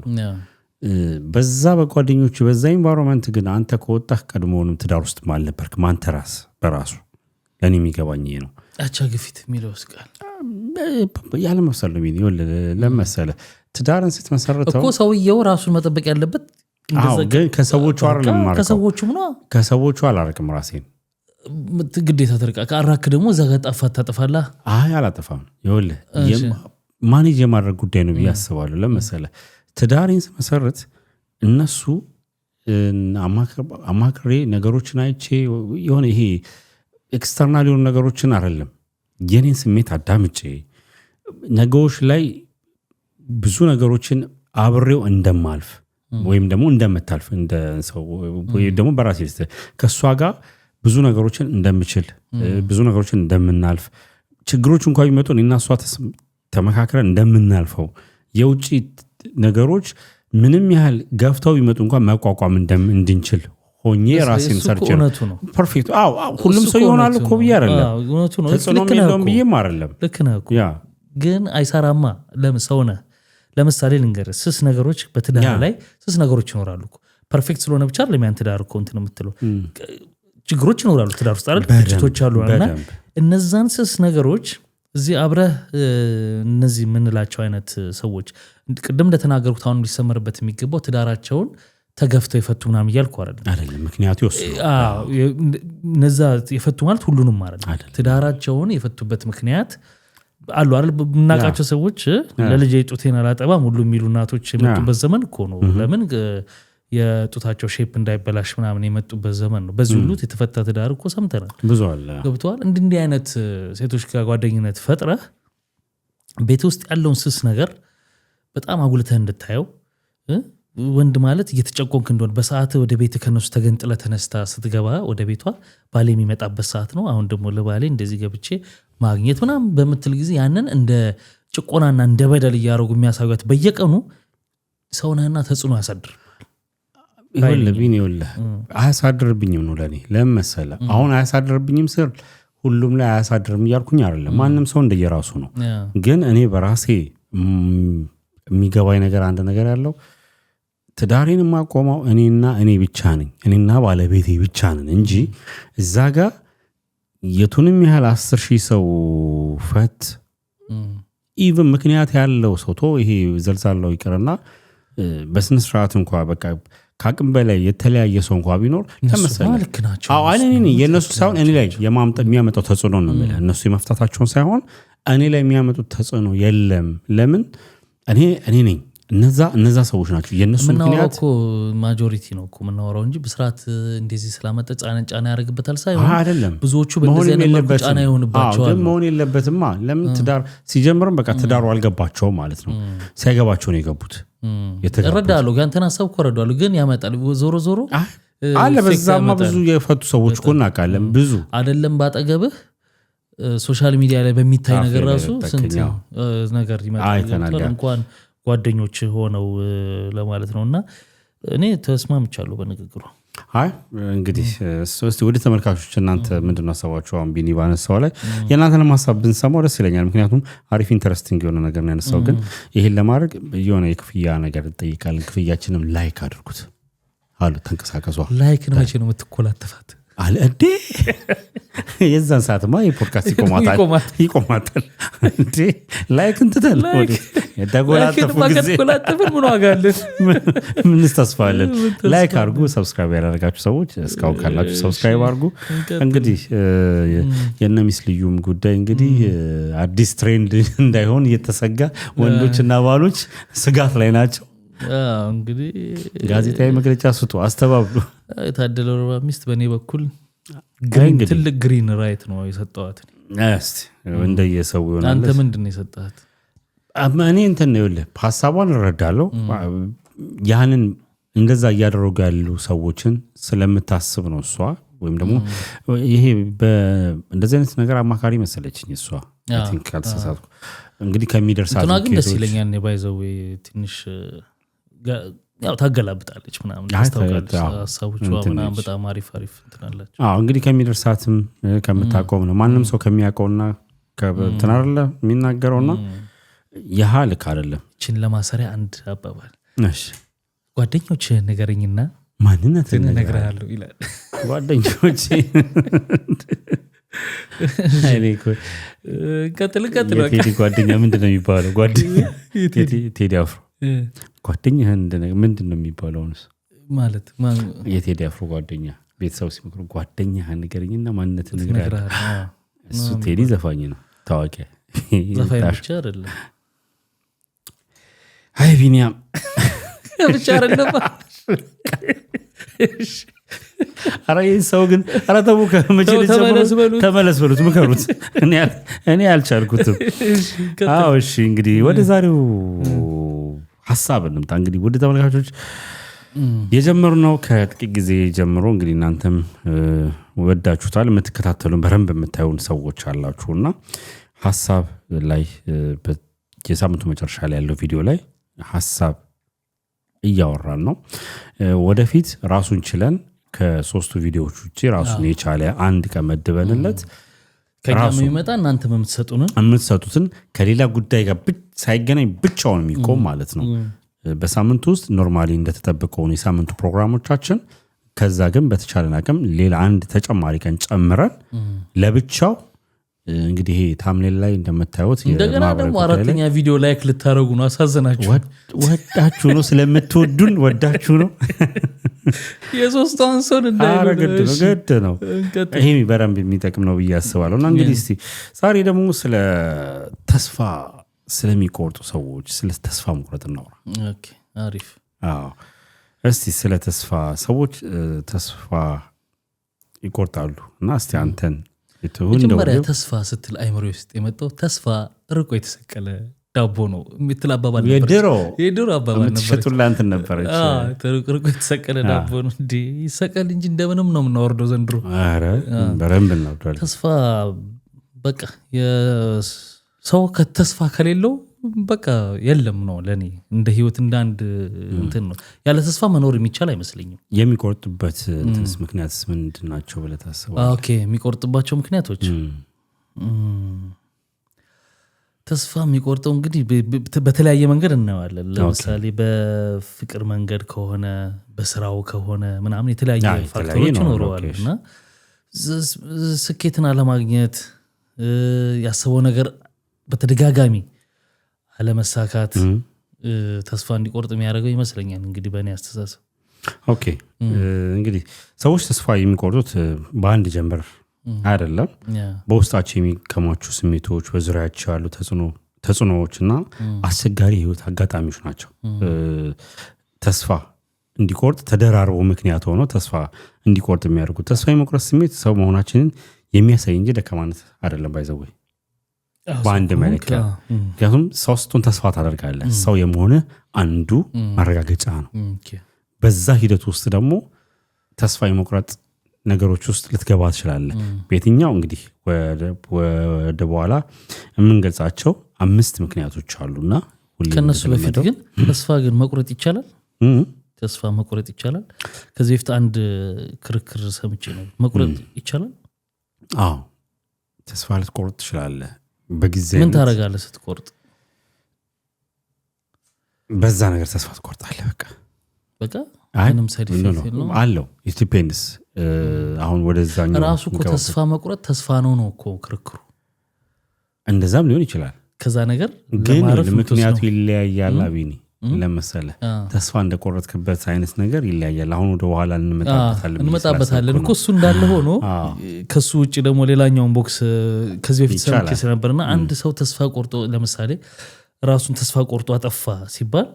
በዛ በጓደኞች በዛ ኢንቫይሮንመንት ግን አንተ ከወጣህ ቀድሞውንም ትዳር ውስጥ ማልነበርክ ማንተ ራስ በራሱ ለኔ የሚገባኝ ነው። አቻ ግፊት የሚለው ስቃል ያለ መሰለ ቢኒ ለምሳሌ ትዳርን ስትመሰረተው እኮ ሰውየው ራሱን መጠበቅ ያለበት ግን ከሰዎቹ አይደለም ማለት ከሰዎቹ አላረቅም ራሴን ግዴታ ተርቃ ካራክ ደግሞ እዛ ጋር ታጠፋላ። አላጠፋም። ይኸውልህ ማኔጅ የማድረግ ጉዳይ ነው ብዬ አስባለሁ። ለምሳሌ ትዳሬን ስመሰረት እነሱ አማክሬ ነገሮችን አይቼ የሆነ ይሄ ኤክስተርናል የሆኑ ነገሮችን አይደለም የኔን ስሜት አዳምጬ ነገሮች ላይ ብዙ ነገሮችን አብሬው እንደማልፍ ወይም ደግሞ እንደምታልፍ እንደ ሰው ወይ ደግሞ በራሴ ከሷ ጋር ብዙ ነገሮችን እንደምችል ብዙ ነገሮችን እንደምናልፍ ችግሮች እንኳን ቢመጡ እኔና እሷ ተመካክረን እንደምናልፈው የውጪ ነገሮች ምንም ያህል ገፍተው ቢመጡ እንኳን መቋቋም እንድንችል ሆኜ ራሴን ሰርቼ ፐርፌክት ሁሉም ሰው ይሆናል እኮ ብዬ አይደለም። ተጽዕኖ የለውም ብዬም አይደለም። ልክ ነህ እኮ ግን አይሰራማ። ለምሳሌ ለምሳሌ ልንገርህ ስስ ነገሮች በትዳር ላይ ስስ ነገሮች ይኖራሉ እኮ ፐርፌክት ስለሆነ ብቻ አይደለም ያን ትዳር እኮ እንትን የምትለው ችግሮች ይኖራሉ ትዳር ውስጥ አይደል? ግጭቶች አሉና እነዛን ስስ ነገሮች እዚህ አብረህ እነዚህ የምንላቸው አይነት ሰዎች ቅድም እንደተናገርኩት አሁን ሊሰመርበት የሚገባው ትዳራቸውን ተገፍተው የፈቱ ምናምን እያልኩ አይደለም። ምክንያቱ እነዛ የፈቱ ማለት ሁሉንም ማለት ትዳራቸውን የፈቱበት ምክንያት አሉ አይደል? የምናውቃቸው ሰዎች ለልጄ ጡቴን አላጠባም ሁሉ የሚሉ እናቶች የመጡበት ዘመን እኮ ነው። ለምን የጡታቸው ሼፕ እንዳይበላሽ ምናምን የመጡበት ዘመን ነው። በዚህ ሁሉ የተፈታ ትዳር እኮ ሰምተናል። ብዙ አለ። ገብተዋል። እንዲህ አይነት ሴቶች ጋር ጓደኝነት ፈጥረህ ቤት ውስጥ ያለውን ስስ ነገር በጣም አጉልተህ እንድታየው ወንድ ማለት እየተጨቆንክ እንደሆነ በሰዓት ወደ ቤት ከነሱ ተገንጥለ ተነስታ ስትገባ ወደ ቤቷ ባሌ የሚመጣበት ሰዓት ነው። አሁን ደግሞ ለባሌ እንደዚህ ገብቼ ማግኘት ምናምን በምትል ጊዜ ያንን እንደ ጭቆናና እንደ በደል እያደረጉ የሚያሳዩት በየቀኑ ሰውነህና ተጽዕኖ ያሳድር ይኸውልህ አያሳድርብኝም ነው ለኔ። ለምን መሰለህ አሁን አያሳድርብኝም ስል ሁሉም ላይ አያሳድርም እያልኩኝ አይደለም። ማንም ሰው እንደየራሱ ነው። ግን እኔ በራሴ የሚገባኝ ነገር አንድ ነገር ያለው ትዳሬን የማቆመው እኔ ብቻ ነኝ። እኔና ባለቤቴ ብቻ ነን እንጂ እዛ ጋር የቱንም ያህል 10,000 ሰው ፈት ኢቭን ምክንያት ያለው ሰው ይሄ ዘልዛላው ይቀርና በስነ ስርዓት እንኳን በቃ ካቅም በላይ የተለያየ ሰው እንኳን ቢኖር ተመሰለ እኔ የነሱ ሳይሆን እኔ ላይ የሚያመጣው ተጽዕኖ ነው ማለት እነሱ የመፍታታቸውን ሳይሆን እኔ ላይ የሚያመጡት ተጽዕኖ የለም። ለምን እኔ ነኝ እነዛ ሰዎች ናቸው የነሱ ምክንያት እኮ ማጆሪቲ ነው እኮ የምናወራው እንጂ በስርዓት እንደዚህ ስላመጣ ጫና ያደርግበታል ሳይሆን አይደለም። ብዙዎቹ በእንደዚህ አይነት ጫና ይሆንባቸዋል። ግን መሆን የለበትማ። ለምን ትዳር ሲጀምርም በቃ ትዳሩ አልገባቸውም ማለት ነው። ሳይገባቸው ነው የገቡት። እረዳለሁ ያንተን ሐሳብ እኮ እረዳለሁ ግን ያመጣል ዞሮ ዞሮ አለ በዛማ ብዙ የፈቱ ሰዎች እኮ እናውቃለን ብዙ አይደለም ባጠገብህ ሶሻል ሚዲያ ላይ በሚታይ ነገር ራሱ ስንት ነገር ይመጣል እንኳን ጓደኞች ሆነው ለማለት ነውና እኔ ተስማምቻለሁ በንግግሩ አይ እንግዲህ እስቲ ወደ ተመልካቾች እናንተ ምንድነው ሐሳባችሁ አሁን ቢኒ ባነሳው ላይ የናንተን ሐሳብ ብንሰማው ደስ ይለኛል ምክንያቱም አሪፍ ኢንተረስቲንግ የሆነ ነገር ነው ያነሳው ግን ይሄን ለማድረግ የሆነ የክፍያ ነገር እንጠይቃለን ክፍያችንም ላይክ አድርጉት አሉ ተንቀሳቀሱ ላይክ ነው መቼ ነው የምትኮላተፋት አለ እንዴ የዛን ሰዓትማ የፖድካስት ይቆማታል እንዴ ላይክ እንትተል ወዲ የዳጎላተፉ ጊዜ ምን ዋጋ አለ ምን ተስፋለን ላይክ አድርጉ ሰብስክራይብ ያደረጋችሁ ሰዎች እስካሁን ካላችሁ ሰብስክራይብ አድርጉ እንግዲህ የነሚስ ልዩም ጉዳይ እንግዲህ አዲስ ትሬንድ እንዳይሆን እየተሰጋ ወንዶችና ባሎች ስጋት ላይ ናቸው እንግዲህ ጋዜጣዊ መግለጫ ስጡ አስተባብሉ የታደለው ረባ ሚስት በኔ በኩል ትልቅ ግሪን ራይት ነው የሰጠዋት እስቲ እንደየሰው ይሆናል አንተ ምንድነው የሰጣት እኔ እንትን ነው ይኸውልህ ሐሳቧን እረዳለሁ ያንን እንደዛ እያደረጉ ያሉ ሰዎችን ስለምታስብ ነው እሷ ወይም ደግሞ ይሄ እንደዚህ አይነት ነገር አማካሪ መሰለችኝ እሷ አይ ቲንክ ካልተሳሳትኩ እንግዲህ ከሚደርሳት ነው ግን ደስ ይለኛል ነው ባይዘው ትንሽ ያው ታገላብጣለች ምናምን ታስተውቃለች ሐሳቦቿ ምናምን በጣም አሪፍ እንትናላችሁ እንግዲህ ከሚደርሳትም ከምታቆም ነው ማንንም ሰው ከሚያቆውና ከትናርለ የሚናገረውና ያህልክ አይደለም እቺን ለማሰሪያ አንድ አባባል እሺ ጓደኞች ነገርኝና ማንነትን ነግራለሁ ይላል ጓደኞች አይኔኮ ቀጥል ቴዲ ጓደኛ ምንድነው የሚባለው ጓደኛ ቴዲ አፍሮ ጓደኛ ምንድነው የሚባለው ማለት የቴዲ አፍሮ ጓደኛ ቤተሰብ ሲመክሩ ጓደኛ ንገረኝና ማንነትን ነግራለሁ እሱ ቴዲ ዘፋኝ ነው ታዋቂ ዘፋኝ ብቻ አይደለም አይ ቢኒያም ብቻ አይደለም አረ ሰው ግን አረ ተው ከመቼ ተመለስ በሉት ምከሩት እኔ አልቻልኩትም እሺ እንግዲህ ወደ ዛሬው ሐሳብ እንምጣ እንግዲህ ወደ ተመልካቾች የጀመርነው ከጥቂት ጊዜ ጀምሮ እንግዲህ እናንተም ወዳችሁታል የምትከታተሉን በረንብ የምታዩን ሰዎች አላችሁና ሐሳብ ላይ የሳምንቱ መጨረሻ ላይ ያለው ቪዲዮ ላይ ሐሳብ እያወራን ነው ወደፊት ራሱን ችለን ከሶስቱ ቪዲዮዎች ውጪ ራሱን የቻለ አንድ ከመድበንለት ከኛም ይመጣ እናንተ የምትሰጡትን ከሌላ ጉዳይ ጋር ሳይገናኝ ብቻውን የሚቆም ማለት ነው በሳምንቱ ውስጥ ኖርማሊ እንደተጠበቀው ነው የሳምንቱ ፕሮግራሞቻችን ከዛ ግን በተቻለን አቅም ሌላ አንድ ተጨማሪ ቀን ጨምረን ለብቻው እንግዲህ ይሄ ታምኔል ላይ እንደምታዩት እንደገና ደግሞ አራተኛ ቪዲዮ ላይክ ልታረጉ ነው አሳዘናችሁ ወዳችሁ ነው ስለምትወዱን ወዳችሁ ነው የሶስቷን ሰው ገድ ነው ይሄ በረንብ የሚጠቅም ነው ብዬ አስባለሁና እንግዲህ እስቲ ዛሬ ደግሞ ስለ ተስፋ ስለሚቆርጡ ሰዎች ስለ ተስፋ መቁረጥ እናወራ ኦኬ አሪፍ እስቲ ስለ ተስፋ ሰዎች ተስፋ ይቆርጣሉ እና እስቲ አንተን መጀመሪያ ተስፋ ስትል አይምሮ ውስጥ የመጣው ተስፋ ርቆ የተሰቀለ ዳቦ ነው የምትል አባባል ነበር የድሮ አባባል ነበር የምትሸጡላንት ነበረች ርቆ የተሰቀለ ዳቦ ነው እንዴ ይሰቀል እንጂ እንደምንም ነው የምናወርደው ዘንድሮ አረ በረንብ እናወርዳለን ተስፋ በቃ የሰው ከተስፋ ከሌለው በቃ የለም ነው ለኔ እንደ ህይወት እንደ አንድ እንትን ነው ያለ ተስፋ መኖር የሚቻል አይመስልኝም የሚቆርጥበት እንትንስ ምክንያትስ ምንድናቸው ብለህ ታስባለህ ኦኬ የሚቆርጥባቸው ምክንያቶች ተስፋ የሚቆርጠው እንግዲህ በተለያየ መንገድ እናየዋለን ለምሳሌ በፍቅር መንገድ ከሆነ በስራው ከሆነ ምናምን የተለያየ ፋክተሮች ይኖራሉና ስኬትን አለማግኘት ያሰበው ነገር በተደጋጋሚ አለመሳካት ተስፋ እንዲቆርጥ የሚያደርገው ይመስለኛል እንግዲህ በእኔ አስተሳሰብ ኦኬ እንግዲህ ሰዎች ተስፋ የሚቆርጡት በአንድ ጀንበር አይደለም በውስጣቸው የሚከማቹ ስሜቶች በዙሪያቸው ያሉ ተጽዕኖዎችና አስቸጋሪ ህይወት አጋጣሚዎች ናቸው ተስፋ እንዲቆርጥ ተደራርቦ ምክንያት ሆኖ ተስፋ እንዲቆርጥ የሚያደርጉት ተስፋ የመቁረጥ ስሜት ሰው መሆናችንን የሚያሳይ እንጂ ደካማነት አይደለም ባይዘው በአንድ መለኪያ ምክንያቱም ሶስቱን ተስፋ ታደርጋለህ ሰው የመሆነ አንዱ ማረጋገጫ ነው በዛ ሂደት ውስጥ ደግሞ ተስፋ የመቁረጥ ነገሮች ውስጥ ልትገባ ትችላለህ በየትኛው እንግዲህ ወደ በኋላ የምንገልጻቸው 5 ምክንያቶች አሉና ከነሱ በፊት ግን ተስፋ ግን መቁረጥ ይቻላል ተስፋ መቁረጥ ይቻላል ከዚህ በፊት አንድ ክርክር ሰምቼ ነው መቁረጥ ይቻላል አዎ ተስፋ ልትቆርጥ ትችላለህ በጊዜ ምን ታረጋለህ ስትቆርጥ በዛ ነገር ተስፋ ትቆርጣለህ በቃ ምንም ሳይዲፌክት ነው አለው it depends አሁን ወደዛኛው ራሱ እኮ ተስፋ መቁረጥ ተስፋ ነው እኮ ክርክሩ እንደዛም ሊሆን ይችላል ከዛ ነገር ግን ምክንያቱ ይለያያል አቢኒ ለምሳሌ ተስፋ እንደቆረጥክበት አይነት ነገር ይለያያል አሁን ወደ ኋላ እንመጣበታለን እኮ እሱ እንዳለ ሆኖ ከሱ ውጪ ደግሞ ሌላኛውን ቦክስ ከዚህ በፊት ሰምቼ ስለነበርና አንድ ሰው ተስፋ ቆርጦ ለምሳሌ ራሱን ተስፋ ቆርጦ አጠፋ ሲባል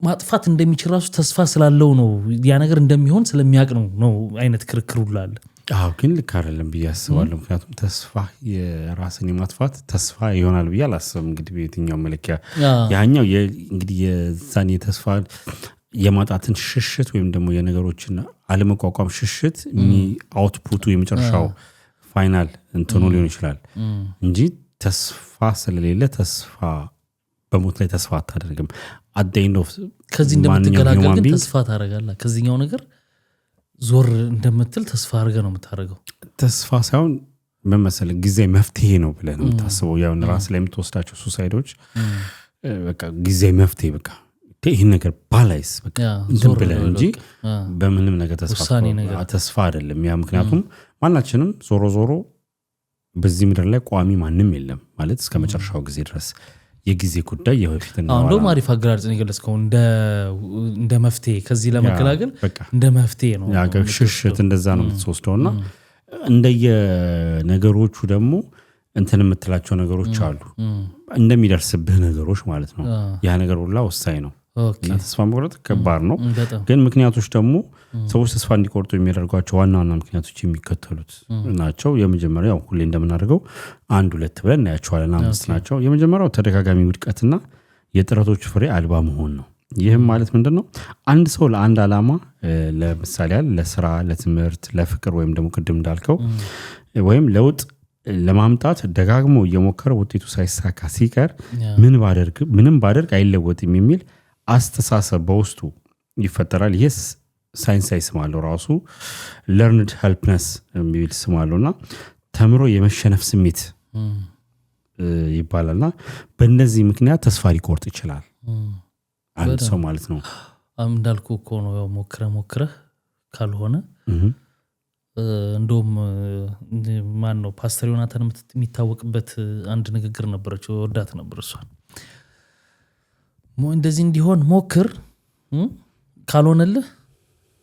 ማጥፋት እንደሚችል ራሱ ተስፋ ስላለው ነው ያ ነገር እንደሚሆን ስለሚያቅ ነው አይነት ክርክር ሁላለ አው ግን ልክ አይደለም በያስባለሁ ምክንያቱም ተስፋ የራስን የማጥፋት ተስፋ ይሆናል በያ አላስብም እንግዲህ በየትኛው መለኪያ ያኛው እንግዲህ የዛኔ ተስፋ የማጣትን ሽሽት ወይም ደግሞ የነገሮችን አለመቋቋም ሽሽት አውትፑቱ የመጨረሻው ፋይናል እንትኑ ሊሆን ይችላል እንጂ ተስፋ ስለሌለ ተስፋ በሞት ላይ ተስፋ አታደርግም at the end of ከዚህ እንደምትገላገል ግን ተስፋ ታደርጋለህ ከዚህኛው ነገር ዞር እንደምትል ተስፋ አድርገህ ነው የምታደርገው ተስፋ ሳይሆን መመሰለ ጊዜ መፍትሄ ነው ብለህ ነው የምታስበው ያው ራስ ላይ የምትወስዳቸው ሱሳይዶች በቃ ጊዜ መፍትሄ በቃ ይሄን ነገር ባላይስ በቃ እንትን ብለህ እንጂ በምንም ነገር ተስፋ አይደለም ያ ምክንያቱም ማናችንም ዞሮ በዚህ ምድር ላይ ቋሚ ማንም የለም ማለት እስከ መጨረሻው ጊዜ ድረስ የጊዜ ጉዳይ የወፊትና አንዱ ማሪፍ አገራጭ ነው የገለጽከው እንደ መፍትሄ ከዚህ ለመከላከል እንደ መፍትሄ ነው ያገር ሽሽት እንደዛ ነው የምትወስደውና እንደየ ነገሮቹ ደግሞ እንትን የምትላቸው ነገሮች አሉ እንደሚደርስብህ ነገሮች ማለት ነው ያ ነገር ሁላ ወሳኝ ነው ተስፋ መቁረጥ ከባድ ነው ግን ምክንያቶች ደግሞ ሰዎች ተስፋ እንዲቆርጡ የሚያደርጓቸው ዋና ምክንያቶች የሚከተሉት ናቸው የመጀመሪያው ሁሌ እንደምናደርገው 1 2 ብለን እናያቸዋለን 5 ናቸው የመጀመሪያው ተደጋጋሚ ውድቀትና የጥረቶች ፍሬ አልባ መሆን ነው ይህም ማለት ምንድነው አንድ ሰው ለአንድ አላማ ለምሳሌ ለስራ ለትምህርት ለፍቅር ወይም ደግሞ ቅድም እንዳልከው ወይም ለውጥ ለማምጣት ደጋግሞ እየሞከረ ውጤቱ ሳይሳካ ሲቀር ምንም ባደርግ አይለወጥም የሚል አስተሳሰብ በውስጡ ይፈጠራል ይሄስ ሳይንሳዊ ስም አለው ራሱ learned helplessness የሚል ስም አለውና ተምሮ የመሸነፍ ስሜት ይባላልና በእነዚህ ምክንያት ተስፋ ሊቆርጥ ይችላል አንድ ሰው ማለት ነው እንዳልኩ እኮ ነው ሞክረ ካልሆነ እንደውም ማን ነው ፓስተር ዮናታን የሚታወቅበት አንድ ንግግር ነበረች ወዳት ነበር እሷን እንደዚህ እንዲሆን ሞክር ካልሆነልህ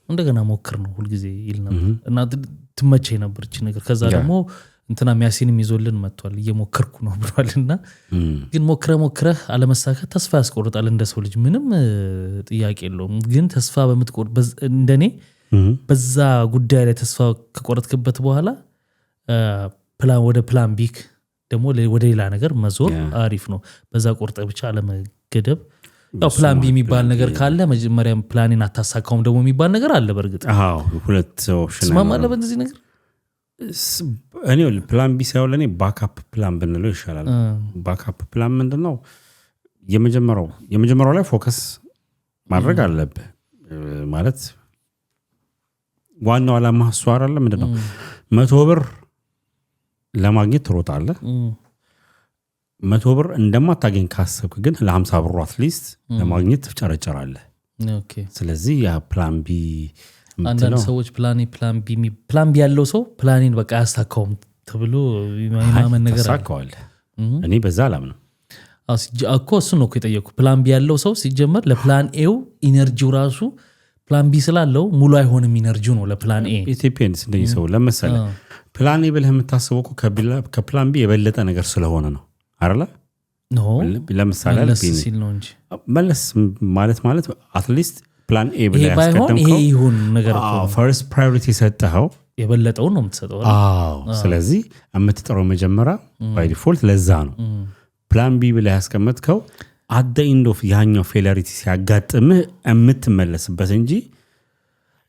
እንደገና ሞክር ነው ሁሉ ጊዜ ይል ነበር እና ትመቸኝ ነበር እቺ ነገር ከዛ ደግሞ እንትና ሚያሲንም ይዞልን መጥቷል እየሞከርኩ ነው ብሏልና ግን ሞክረ አለመሳካት ተስፋ ያስቆርጣል እንደ ሰው ልጅ ምንም ጥያቄ የለውም ግን ተስፋ በመትቆርጥ እንደኔ በዛ ጉዳይ ላይ ተስፋ ከቆረጥክበት በኋላ ወደ ፕላን ቢክ ደግሞ ወደ ሌላ ነገር መዞር አሪፍ ነው በዛ ቆርጠ ብቻ አለመገደብ ያው ፕላን ቢ የሚባል ነገር ካለ መጀመሪያ ፕላንን አታሳካውም ደግሞ የሚባል ነገር አለ በርግጥ አዎ ሁለት ኦፕሽን ስማማለ በዚህ ነገር እኔ ፕላን ቢ ሳይሆን ለኔ ባክአፕ ፕላን ብንለው ይሻላል ባክአፕ ፕላን ምንድነው የመጀመሪያው ላይ ፎከስ ማድረግ አለብህ ማለት ዋናው ዓላማ እሱ አይደለም ምንድነው 100 ብር ለማግኘት ትሮጣለህ 100 ብር እንደማታገኝ ካሰብክ ግን ለ50 ብር አትሊስት ለማግኘት ትጨረጨራለህ ኦኬ ስለዚህ ያ ፕላን ቢ አንዳንድ ሰዎች ፕላን ቢ ያለው ሰው ፕላኒን በቃ ያሳካውም ተብሎ የማመን ነገር አለ እኔ በዛ አላምንም አኮ እሱ ነው የጠየቁ ፕላን ቢ ያለው ሰው ሲጀመር ለፕላን ኤው ኢነርጂው ራሱ ፕላን ቢ ስላለው ሙሉ አይሆንም ኢነርጂው ነው ለፕላን ኤ ኢቲፒኤንስ እንደዚህ ሰው ለምሳሌ ፕላን ኤ ብለህ የምታስበው ከፕላን ቢ የበለጠ ነገር ስለሆነ ነው አይደለ ኖ ለምሳሌ መለስ ማለት አትሊስት ፕላን ኤ ብለህ ያስቀደምከው ይሄ ይሁን ነገር ፈርስት ፕራዮሪቲ ሰጠኸው የበለጠውን ነው የምትሰጠው ስለዚህ የምትጠራው መጀመሪያ ባይ ዲፎልት ለዛ ነው ፕላን ቢ ብለህ ያስቀመጥከው at the end of ያኛው ፌለሪቲ ሲያጋጥምህ የምትመለስበት እንጂ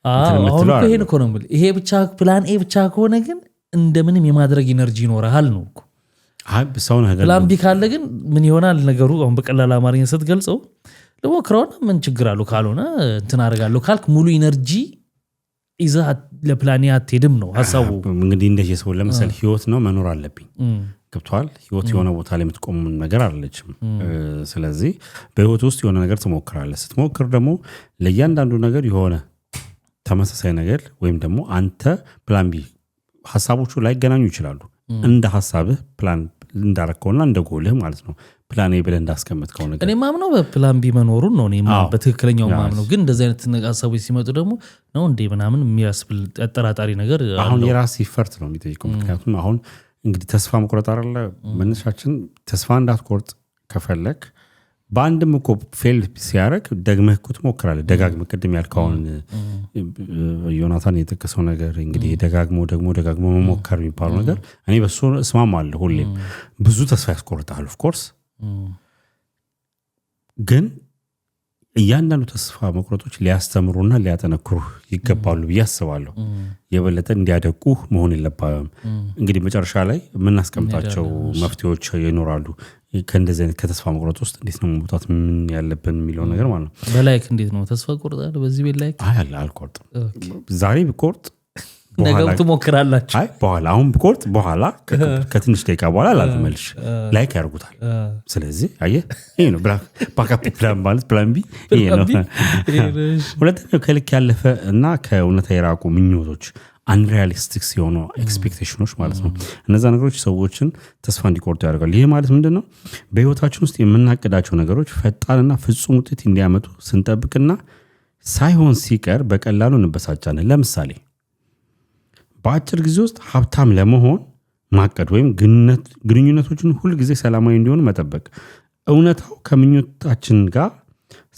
አሁን ይሄን እኮ ነው የምልህ ይሄ ብቻ ፕላን ኤ ብቻ ከሆነ ግን እንደምንም የማድረግ ኢነርጂ ይኖርሃል ነው እኮ ሰው ነገር ፕላን ቢ ካለ ግን ምን ይሆናል ነገሩ አሁን በቀላል አማርኛ ስትገልጸው ለሞክረውና ምን ችግር አለው ካልሆነ እንትን አደርጋለሁ ካልክ ሙሉ ኢነርጂ ይዛ ለፕላን አትሄድም ነው ሐሳቡ እንግዲህ እንደዚህ ሰው ለምሳሌ ህይወት ነው መኖር አለብኝ ገብቷል ህይወት የሆነ ቦታ ላይ የምትቆም ነገር አይደለችም ስለዚህ በህይወት ውስጥ የሆነ ነገር ትሞክራለህ ስትሞክር ደግሞ ለእያንዳንዱ ነገር የሆነ ተመሳሳይ ነገር ወይም ደግሞ አንተ ፕላን ቢ ሐሳቦቹ ላይ ገናኙ ይችላሉ እንደ ሐሳብህ ፕላን እንዳረከውና እንደ ጎልህ ማለት ነው ፕላን ኤ ብለህ እንዳስቀመጥከው ነገር እኔ ማምነው በፕላን ቢ መኖሩን ነው እኔ በትክክለኛው ማምነው ግን እንደዚህ አይነት ሐሳቦች ሲመጡ ደግሞ ነው እንዴ ምናምን የሚያስብል አጠራጣሪ ነገር አሁን የራስ ይፈርት ነው የሚጠይቀው ምክንያቱም አሁን እንግዲህ ተስፋ መቁረጥ አይደለ መነሻችን ተስፋ እንዳትቆርጥ ከፈለክ በአንድም እኮ ፌል ሲያረግ ደግመህ እኮ ትሞክራለህ ደጋግመህ ቅድም ያልከውን ዮናታን የጠቀሰው ነገር እንግዲህ ደጋግሞ መሞከር የሚባለው ነገር እኔ በሱ እስማማለሁ ሁሌም ብዙ ተስፋ ያስቆርጣል ኦፍ ኮርስ ግን እያንዳንዱ ተስፋ መቁረጦች ሊያስተምሩና ሊያጠነክሩ ይገባሉ ብዬ አስባለሁ የበለጠ እንዲያደቁ መሆን የለባም እንግዲህ መጨረሻ ላይ የምናስቀምጣቸው መፍትሄዎች ይኖራሉ ከእንደዚህ አይነት ከተስፋ መቁረጥ ውስጥ እንዴት ነው መውጣት ምን ያለብን የሚለው ነገር ማለት ነው በላይክ እንዴት ነው ተስፋ ቆርጣለህ በዚህ ቤት ላይክ አልቆርጥም ዛሬ ብቆርጥ ነገም ትሞክራላችሁ በኋላ አሁን ብቆርጥ በኋላ ከትንሽ ደቂቃ በኋላ ላልመልሽ ላይክ ያርጉታል ስለዚህ አየህ ይሄ ነው ባካፕ ፕላን ማለት ፕላን ቢ ይሄ ነው ሁለተኛው ከልክ ያለፈ እና ከእውነታ የራቁ ምኞቶች unrealistic ሲሆኑ ኤክስፔክቴሽኖች ማለት ነው እነዛ ነገሮች ሰዎችን ተስፋ እንዲቆርጡ ያደርጋሉ ይሄ ማለት ምንድነው በህይወታችን ውስጥ የምናቅዳቸው ነገሮች ፈጣንና ፍጹም ውጤት እንዲያመጡ ስንጠብቅና ሳይሆን ሲቀር በቀላሉ እንበሳጫለን ለምሳሌ በአጭር ጊዜ ውስጥ ሀብታም ለመሆን ማቀድ ወይም ግንኙነቶችን ሁሉ ጊዜ ሰላማዊ እንዲሆኑ መጠበቅ እውነታው ከምኞታችን ጋር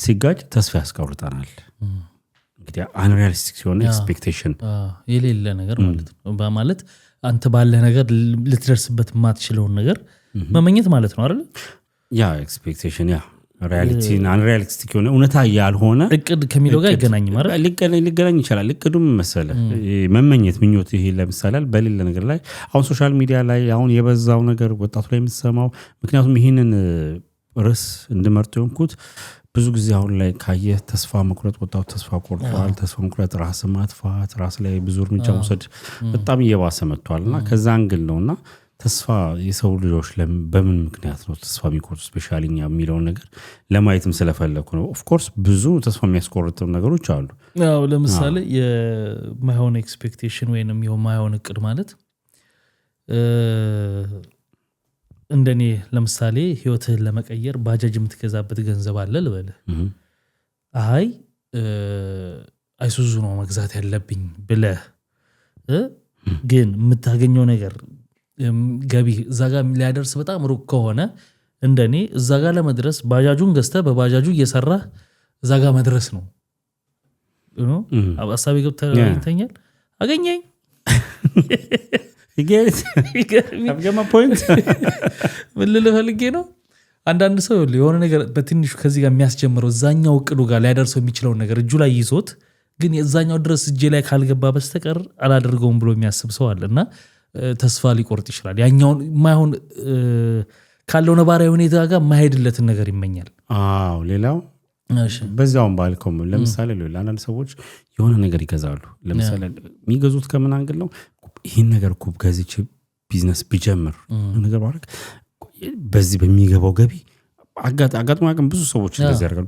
ሲጋጭ ተስፋ ያስቆርጠናል እንግዲህ unrealistic ሲሆን ኤክስፔክቴሽን የሌለ ነገር ማለት ነው በማለት አንተ ባለ ነገር ልትደርስበት ማትችለውን ነገር መመኘት ማለት ነው አይደል ያ ኤክስፔክቴሽን ያ ሪያሊቲ unrealistic የሆነ እውነታ ያልሆነ እቅድ ከሚለው ጋር ይገናኝ ማለት ሊገናኝ ይችላል እቅዱም መሰለ መመኘት ምኞት ይሄ ለምሳሌ በሌለ ነገር ላይ አሁን ሶሻል ሚዲያ ላይ አሁን የበዛው ነገር ወጣቱ ላይ የምትሰማው ምክንያቱም ይሄንን ርዕስ እንድመርጥ የሆንኩት ብዙ ጊዜ አሁን ላይ ካየ ተስፋ መቁረጥ ወጣቱ ተስፋ ቆርጧል ተስፋ መቁረጥ ራስ ማጥፋት ራስ ላይ ብዙ እርምጃ መውሰድ በጣም እየባሰ መጥቷልና ከዛ አንግል ነውና ተስፋ የሰው ልጆች በምን ምክንያት ነው ተስፋ የሚቆርጡ ስፔሻሊኛ የሚለው ነገር ለማየትም ስለፈለኩ ነው ኦፍ ኮርስ ብዙ ተስፋ የሚያስቆርጡ ነገሮች አሉ ያው ለምሳሌ የማይሆን ኤክስፔክቴሽን ወይንም የማይሆን እቅድ ማለት እንደኔ ለምሳሌ ህይወትህን ለመቀየር ባጃጅ የምትገዛበት ገንዘብ አለ ልበል አይ አይሱዙ ነው መግዛት ያለብኝ ብለህ ግን የምታገኘው ነገር ገቢ እዛ ጋር ሊያደርስ በጣም ሩቅ ከሆነ እንደኔ እዛ ጋር ለመድረስ ባጃጁን ገዝተህ በባጃጁ እየሰራህ እዛ ጋር መድረስ ነው አሳቢ ገብተኛል አገኘኝ አብገማ ፖይንት ምን ልፈልጌ ነው አንዳንድ ሰው የሆነ ነገር በትንሹ ከዚህ ጋር የሚያስጀምረው እዛኛው እቅዱ ጋር ሊያደርሰው የሚችለው ነገር እጁ ላይ ይዞት ግን የዛኛው ድረስ እጄ ላይ ካልገባ በስተቀር አላደርገውም ብሎ የሚያስብ ሰው አለና ተስፋ ሊቆርጥ ይችላል ያኛውን ማይሆን ካለው ነባራዊ ሁኔታ ጋር ማይሄድለትን ነገር ይመኛል ሌላው በዛውም ባልከም ለምሳሌ አንዳንድ ሰዎች የሆነ ነገር ይገዛሉ ለምሳሌ የሚገዙት ከምን አንግል ነው ይሄን ነገር እኮ ገዝቼ ቢዝነስ ቢጀምር ነገር ባረክ በዚህ በሚገባው ገቢ አጋጥሞ ያቀም ብዙ ሰዎች እንደዚህ ያደርጋሉ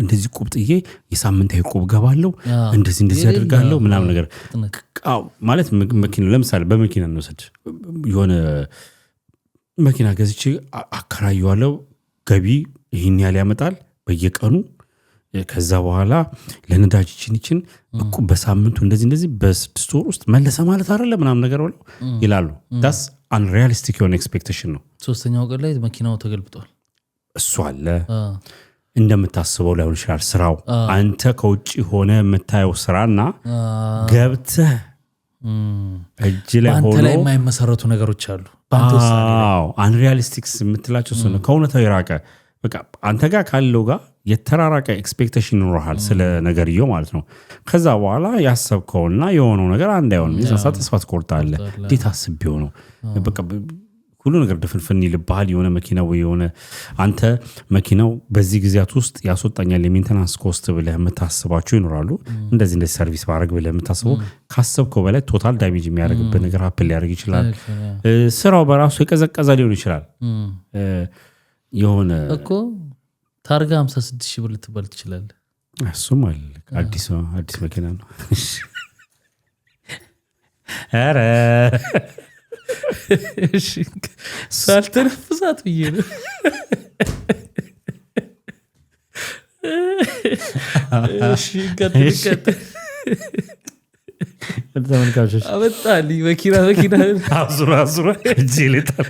እንደዚህ ቁብጥዬ የሳምንታዊ ቁብ ገባለው እንደዚህ ያደርጋለው ምናምን ነገር ማለት መኪና ለምሳሌ በመኪና እንወስድ የሆነ መኪና ገዝቼ አከራየዋለው ገቢ ይሄን ያህል ያመጣል በየቀኑ ከዛ በኋላ ለነዳጅ ይችን እኮ በሳምንቱ እንደዚህ በ6 ወር ውስጥ መለሰ ማለት አይደለ ምናምን ነገር ብለው ይላሉ that's unrealistic የሆነ ኤክስፔክቴሽን ነው ሶስተኛው ቀን ላይ መኪናው ተገልብጧል እሱ አለ እንደምታስበው ላይሆን ይችላል ስራው አንተ ከውጪ ሆነ የምታየው ስራና ገብተህ እጅ ላይ አንተ ሆኖ ላይ የማይመሰረቱ ነገሮች አሉ በአንተ ውሳኔ ላይ አንሪያሊስቲክስ የምትላቸው እሱ ነው ከእውነታው የራቀ በቃ አንተ ጋር ካለው ጋር የተራራቀ ኤክስፔክቴሽን ይኖርሃል ስለ ነገርየው ማለት ነው ከዛ በኋላ ያሰብከውና የሆነው ነገር አንድ አይሆንም ይዘሳ ተስፋ ትቆርጣለህ እንዴት አስቤው ነው በቃ ሁሉ ነገር ድፍንፍን ይልብሃል የሆነ መኪና ወይ የሆነ አንተ መኪናው በዚህ ጊዜያት ውስጥ ያስወጣኛል የሜንቴናንስ ኮስት ብለህ የምታስባቸው ይኖራሉ እንደዚህ ሰርቪስ ባረግ ብለህ የምታስበው ካሰብከው በላይ ቶታል ዳሜጅ የሚያደርግብህ ነገር አፕል ሊያደርግ ይችላል ስራው በራሱ የቀዘቀዘ ሊሆን ይችላል የሆነ እኮ ታርጋ 56,000 ብር ልትባል ትችላለህ እሱም አለ አዲስ መኪና ነው ኧረ እሺ ሳልተነፍሳት ብዬ ነው እሺ ቀጥል ተመልካቾች አመጣልኝ መኪና አዙራ እጄ ልጣል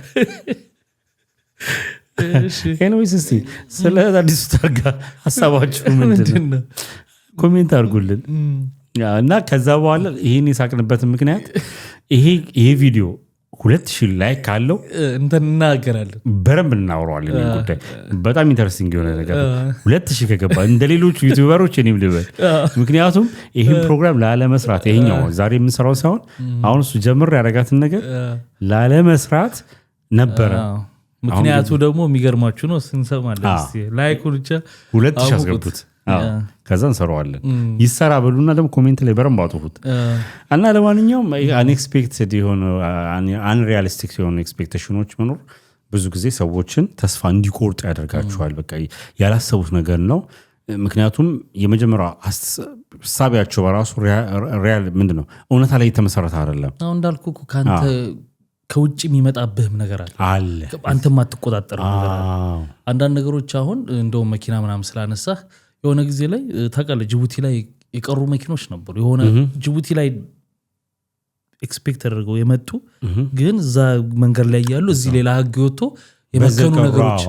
ኤኒዌይስ እስቲ ስለ አዲሱ ታርጋ ሀሳባችሁ ምንድን ነው ኮሜንት አድርጉልን እና ከዛ በኋላ ይሄን የሳቅንበት ምክንያት ይሄ ቪዲዮ 2000 ላይክ ካለው እንተናገራለን በረም እናወራዋለን ጉዳይ በጣም ኢንተረስቲንግ የሆነ ነገር 2000 ከገባ እንደሌሎች ዩቲዩበሮች እኔም ልበል ምክንያቱም ይሄን ፕሮግራም ላለመስራት ይሄኛው ዛሬ የምንሰራው ሳይሆን አሁን እሱ ጀምር ያደረጋትን ነገር ላለመስራት ነበረ ምክንያቱ ደግሞ የሚገርማችሁ ነው ስንሰማለን እስቲ ላይክ ብቻ 2000 አስገቡት ከዛ እንሰራዋለን ይሰራ በሉና ደግሞ ኮሜንት ላይ በረም ባጥፉት እና ለማንኛውም አንኤክስፔክትድ የሆነ አንሪያሊስቲክ የሆኑ ኤክስፔክቴሽኖች መኖር ብዙ ጊዜ ሰዎችን ተስፋ እንዲቆርጡ ያደርጋቸዋል በቃ ያላሰቡት ነገር ነው ምክንያቱም የመጀመሪያው ሐሳቢያቸው በራሱ ሪያል ምንድነው እውነታ ላይ የተመሰረተ አይደለም አሁን እንዳልኩ ካንተ ከውጭ የሚመጣብህም ነገር አለ አንተ ማትቆጣጠረው ነገር አለ አንዳንድ ነገሮች አሁን እንደው መኪና ምናምን ስላነሳህ የሆነ ጊዜ ላይ ታውቃለህ ጅቡቲ ላይ የቀሩ መኪኖች ነበሩ የሆነ ጅቡቲ ላይ ኤክስፔክት አድርገው የመጡ ግን እዛ መንገድ ላይ ያሉ እዚህ ሌላ ህግ ወጥቶ የመከኑ ነገሮች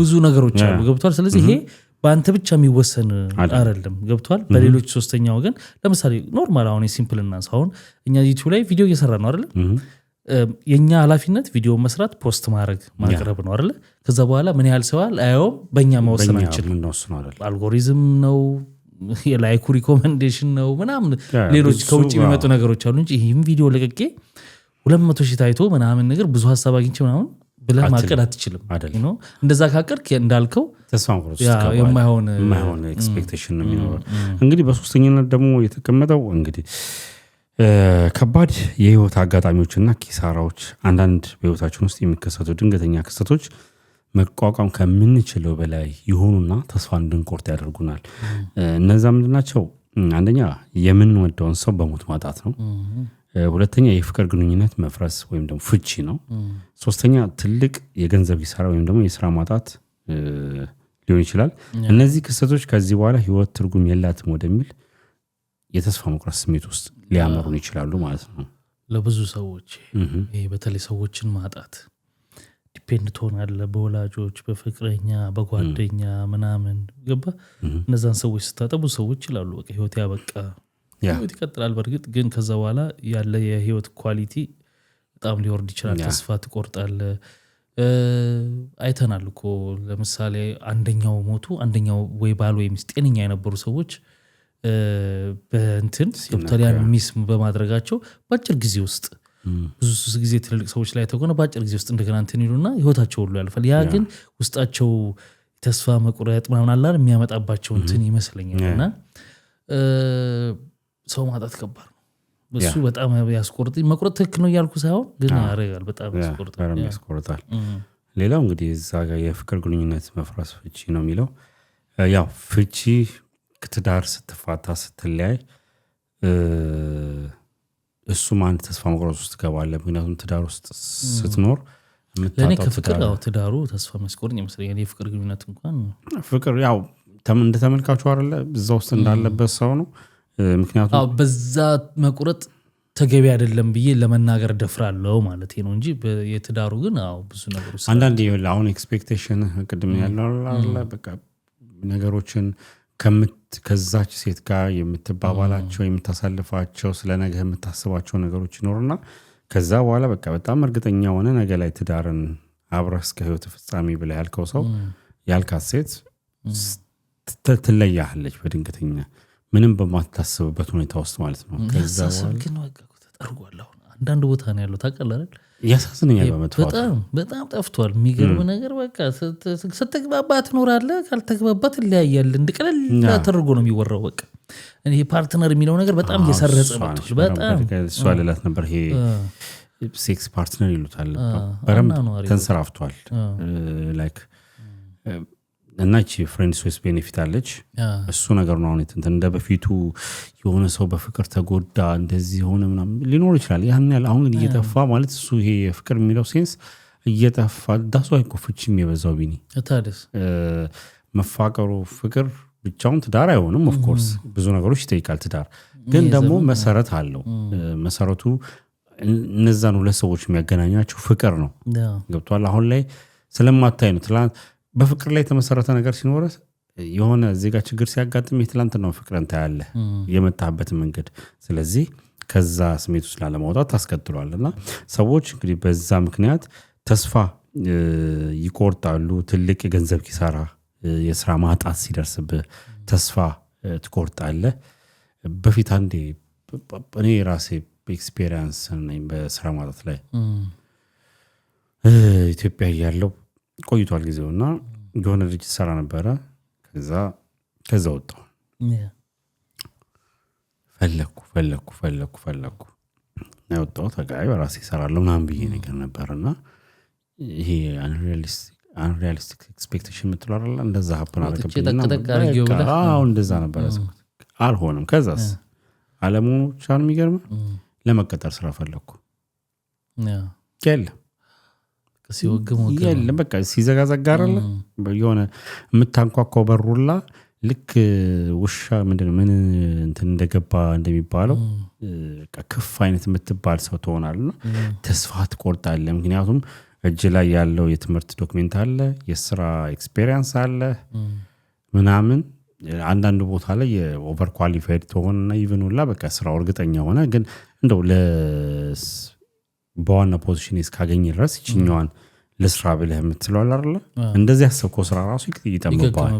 ብዙ ነገሮች አሉ ገብቷል ስለዚህ ይሄ በአንተ ብቻ የሚወሰን አይደለም ገብቷል በሌሎች ሶስተኛ ወገን ለምሳሌ ኖርማል አሁን ሲምፕል እና አሁን እኛ ዩቲዩብ ላይ ቪዲዮ እየሰራ ነው አይደል የኛ ኃላፊነት ቪዲዮ መስራት ፖስት ማቅረብ ነው አይደል ከዛ በኋላ ምን ያህል ሰዋል አየው በእኛ መወሰን አንችልም አልጎሪዝም ነው የላይኩ ሪኮመንዴሽን ነው ምናምን ሌሎች ከውጭ የሚመጡ ነገሮች አሉ እንጂ ይሄን ቪዲዮ ለቀቄ 200,000 ታይቶ ምናምን ነገር ብዙ ሐሳብ አግኝቼ ምናምን ብለህ ማቀድ አትችልም ነው እንደዛ ካቀርክ እንዳልከው ተስፋ የማይሆን ኤክስፔክቴሽን ነው የሚኖረው እንግዲህ በሶስተኛነት ደግሞ የተቀመጠው እንግዲህ ከባድ የህይወት አጋጣሚዎችና ኪሳራዎች አንዳንድ በህይወታችን ውስጥ የሚከሰቱ ድንገተኛ ክስተቶች መቋቋም ከምንችለው በላይ ይሆኑና ተስፋ እንድንቆርጥ ያደርጉናል እነዛ ምንድናቸው አንደኛ የምንወደውን ሰው በሞት ማጣት ነው ሁለተኛ የፍቅር ግንኙነት መፍረስ ወይም ደግሞ ፍቺ ነው ሶስተኛ ትልቅ የገንዘብ ኪሳራ ወይም ደግሞ የስራ ማጣት ሊሆን ይችላል እነዚህ ክስተቶች ከዚህ በኋላ ህይወት ትርጉም የላትም ወደሚል የተስፋ መቁረጥ ስሜት ውስጥ ሊያመሩን ይችላሉ ማለት ነው ለብዙ ሰዎች ይሄ በተለይ ሰዎችን ማጣት ዲፔንድ ትሆናለህ በወላጆች በፍቅረኛ በጓደኛ ምናምን ገባ እነዛን ሰዎች ስታጠቡ ሰዎች ይላሉ በቃ ህይወት ያበቃ ህይወት ይቀጥላል በርግጥ ግን ከዛ በኋላ ያለ የህይወት ኳሊቲ በጣም ሊወርድ ይችላል ተስፋ ትቆርጣለህ አይተናል እኮ ለምሳሌ አንደኛው ሞቱ አንደኛው ወይ ባል ወይ ሚስት ጤነኛ የነበሩ ሰዎች በእንትን ዶክተሪያን ሚስ በማድረጋቸው በአጭር ጊዜ ውስጥ ብዙ ጊዜ ትልልቅ ሰዎች ላይ ተቆነ በአጭር ጊዜ ውስጥ እንደገና እንትን ይሉና ህይወታቸው ሁሉ ያልፋል ያ ግን ውስጣቸው ተስፋ መቁረጥ ምናምን አላር የሚያመጣባቸው እንትን ይመስለኛልና ሰው ማጣት ከባድ ነው እሱ በጣም ያስቆርጥ መቁረጥ ትክክል ነው ያልኩ ሳይሆን ግን ያረጋል በጣም ያስቆርጣል ሌላው እንግዲህ እዛ ጋር የፍቅር ግንኙነት መፍረስ ፍቺ ነው የሚለው ያው ፍቺ ክትዳር ስትፋታ ስትለያይ እሱም አንድ ተስፋ መቁረጥ ውስጥ ገባለህ ምክንያቱም ትዳር ውስጥ ስትኖር ለኔ ከፍቅር ትዳሩ ተስፋ መስቆርኝ ይመስለኛል የፍቅር ግንኙነት እንኳን ፍቅር ያው እንደተመልካቹ አይደለ እዛ ውስጥ እንዳለበት ሰው ነው ምክንያቱም በዛ መቁረጥ ተገቢ አይደለም ብዬ ለመናገር ደፍራለሁ ማለት ነው እንጂ የትዳሩ ግን ብዙ ነገሮች አንዳንዴ አሁን ኤክስፔክቴሽን ቅድም ያለው አለ በቃ ነገሮችን ከዛች ሴት ጋር የምትባባላቸው የምታሳልፋቸው ስለ ነገ የምታስባቸው ነገሮች ይኖርና ከዛ በኋላ በቃ በጣም እርግጠኛ ሆነ ነገ ላይ ትዳርን አብረህ እስከ ህይወት ፍጻሜ ብለህ ያልከው ሰው ያልካት ሴት ትለያለች በድንገተኛ ምንም በማታስብበት ሁኔታ ውስጥ ማለት ነው። ከዛ በኋላ ግን በቃ ተጠርጓል። አሁን አንዳንድ ቦታ ነው ያለው ታውቃለህ አይደል? ያሳዝነኛል በመጥፋቱ በጣም ጠፍቷል። የሚገርም ነገር በቃ ስትግባባ ትኖራለህ፣ ካልተግባባ ትለያያለህ። እንደቀለል ተደርጎ ነው የሚወራው። በቃ ይሄ ፓርትነር የሚለው ነገር በጣም እየሰረጸ መጥቷል። በጣም እሷ ልላት ነበር ይሄ ሴክስ ፓርትነር ይሉታል በረምብ ተንሰራፍቷል። ላይክ እና እቺ ፍሬንድስ ዊዝ ቤኔፊት አለች እሱ ነገር ነው። አሁን እንደ በፊቱ የሆነ ሰው በፍቅር ተጎዳ እንደዚህ ሆነ ምናምን ሊኖር ይችላል። ያን ያህል አሁን ግን እየጠፋ ማለት እሱ ይሄ የፍቅር የሚለው ሴንስ እየጠፋ ዳሱ አይቆፍችም የበዛው ቢኒ ታዲስ መፋቀሩ ፍቅር ብቻውን ትዳር አይሆንም። ኦፍ ኮርስ ብዙ ነገሮች ይጠይቃል ትዳር ግን ደግሞ መሰረት አለው። መሰረቱ እነዛን ሁለት ሰዎች የሚያገናኛቸው ፍቅር ነው። ገብቷል። አሁን ላይ ስለማታይ ነው ትላንት በፍቅር ላይ የተመሰረተ ነገር ሲኖር የሆነ ዜጋ ችግር ሲያጋጥም የትላንት ነው ፍቅርን ታያለህ የመጣበት መንገድ። ስለዚህ ከዛ ስሜት ውስጥ ላለማውጣት ታስከትሏልና ሰዎች እንግዲህ በዛ ምክንያት ተስፋ ይቆርጣሉ። ትልቅ የገንዘብ ኪሳራ የስራ ማጣት ሲደርስብህ ተስፋ ትቆርጣለህ። በፊት አንዴ እኔ ራሴ ኤክስፔሪየንስ ነኝ በስራ ማጣት ላይ ኢትዮጵያ ያለው ቆይቷል ጊዜውና የሆነ ድርጅት ሰራ ነበረ። ከዛ ወጣሁ ፈለኩ ያወጣው ተጋይ በራሴ ሰራለሁ ምናምን ብዬ ነገር ነበርና ይሄ unrealistic expectation ምትለው አይደል እንደዛ ሀፕን አደረገብኝና እንደዛ ነበር አልሆነም። ከዛስ አለሙ ቻን የሚገርም ለመቀጠር ስራ ፈለኩ የለም በቃ ሲዘጋዘጋ አይደለ የሆነ የምታንኳኳው በሩላ ልክ ውሻ ምንድነው ምን እንትን እንደገባ እንደሚባለው ከፍ አይነት የምትባል ሰው ትሆናለና ተስፋ ትቆርጣለህ። ምክንያቱም እጅ ላይ ያለው የትምህርት ዶክመንት አለ፣ የስራ ኤክስፒሪየንስ አለ ምናምን አንዳንድ ቦታ ላይ የኦቨር ኳሊፋይድ ትሆንና ኢቭንላ በቃ ስራው እርግጠኛ ሆነ ግን እንደው በዋና ፖዚሽን እስካገኝ ድረስ ይችኛዋን ለስራ ብለህ የምትለው አይደል እንደዚህ ያሰብከው ስራ ራሱ ይጠመባል።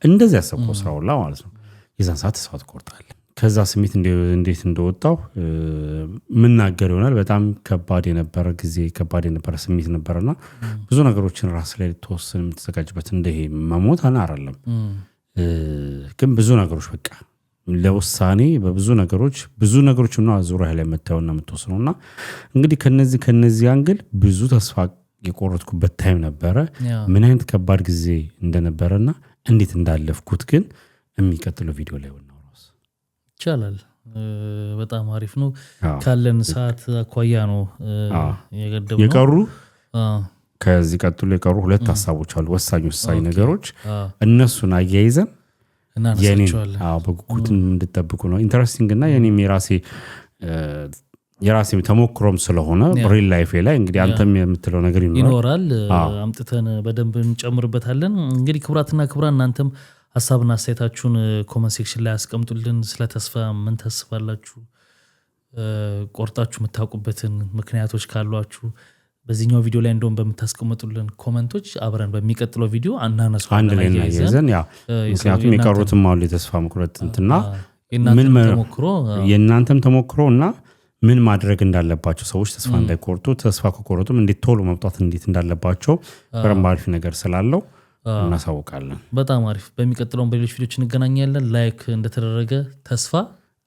እንደዚህ ያሰብከው ስራው ላ ማለት ነው የዛን ሰዓት ተስፋ ትቆርጣለህ። ከዛ ስሜት እንዴት እንደወጣው ምናገር ይሆናል። በጣም ከባድ የነበረ ጊዜ ከባድ የነበረ ስሜት ነበርና ብዙ ነገሮችን ራስ ላይ ተወሰነ የምትዘጋጅበት እንደሄ መሞት አይደለም ግን ብዙ ነገሮች በቃ ለውሳኔ በብዙ ነገሮች ነው ዙሪያ ላይ መታየውና የምትወስነውና እንግዲህ ከነዚህ አንግል ብዙ ተስፋ የቆረጥኩበት ታይም ነበረ። ምን አይነት ከባድ ጊዜ እንደነበረና እንዴት እንዳለፍኩት ግን የሚቀጥለው ቪዲዮ ላይ ወናውራስ ይቻላል። በጣም አሪፍ ነው። ካለን ሰዓት አኳያ ነው የገደብነው። የቀሩ ከዚህ ቀጥሎ የቀሩ ሁለት ሀሳቦች አሉ ወሳኝ ነገሮች እነሱን አያይዘን በጉጉት እንድትጠብቁ ነው። ኢንተረስቲንግ እና የኔም የራሴ ተሞክሮም ስለሆነ ሪል ላይፍ ላይ እንግዲህ አንተም የምትለው ነገር ይኖራል አምጥተን በደንብ እንጨምርበታለን። እንግዲህ ክብራትና ክብራን እናንተም ሐሳብና አስተያየታችሁን ኮሜንት ሴክሽን ላይ አስቀምጡልን። ስለ ተስፋ ምን ታስባላችሁ? ቆርጣችሁ የምታውቁበትን ምክንያቶች ካሏችሁ በዚህኛው ቪዲዮ ላይ እንደውም በመታስቀምጡልን ኮሜንቶች አብረን በሚቀጥለው ቪዲዮ አናነሳው አንድ ላይ ያይዘን ምክንያቱም የቀሩትም አሉ የተስፋ መቁረጥ እንትና የእናንተም ተሞክሮና ምን ማድረግ እንዳለባቸው ሰዎች ተስፋ እንዳይቆርጡ ተስፋ ከቆረጡም እንዴት ቶሎ መውጣት እንዴት እንዳለባቸው በረም አሪፍ ነገር ስላለው እናሳውቃለን። በጣም አሪፍ። በሚቀጥለው በሌሎች ቪዲዮዎች እንገናኛለን። ላይክ እንደተደረገ ተስፋ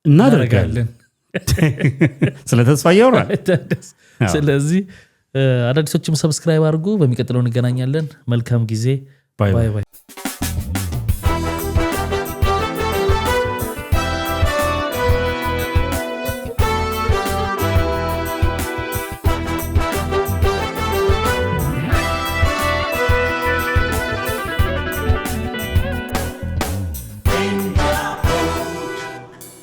እናደርጋለን። ስለ ተስፋ ያወራል። ስለዚህ አዳዲሶችም ሰብስክራይብ አድርጉ። በሚቀጥለው እንገናኛለን። መልካም ጊዜ። ባይ ባይ።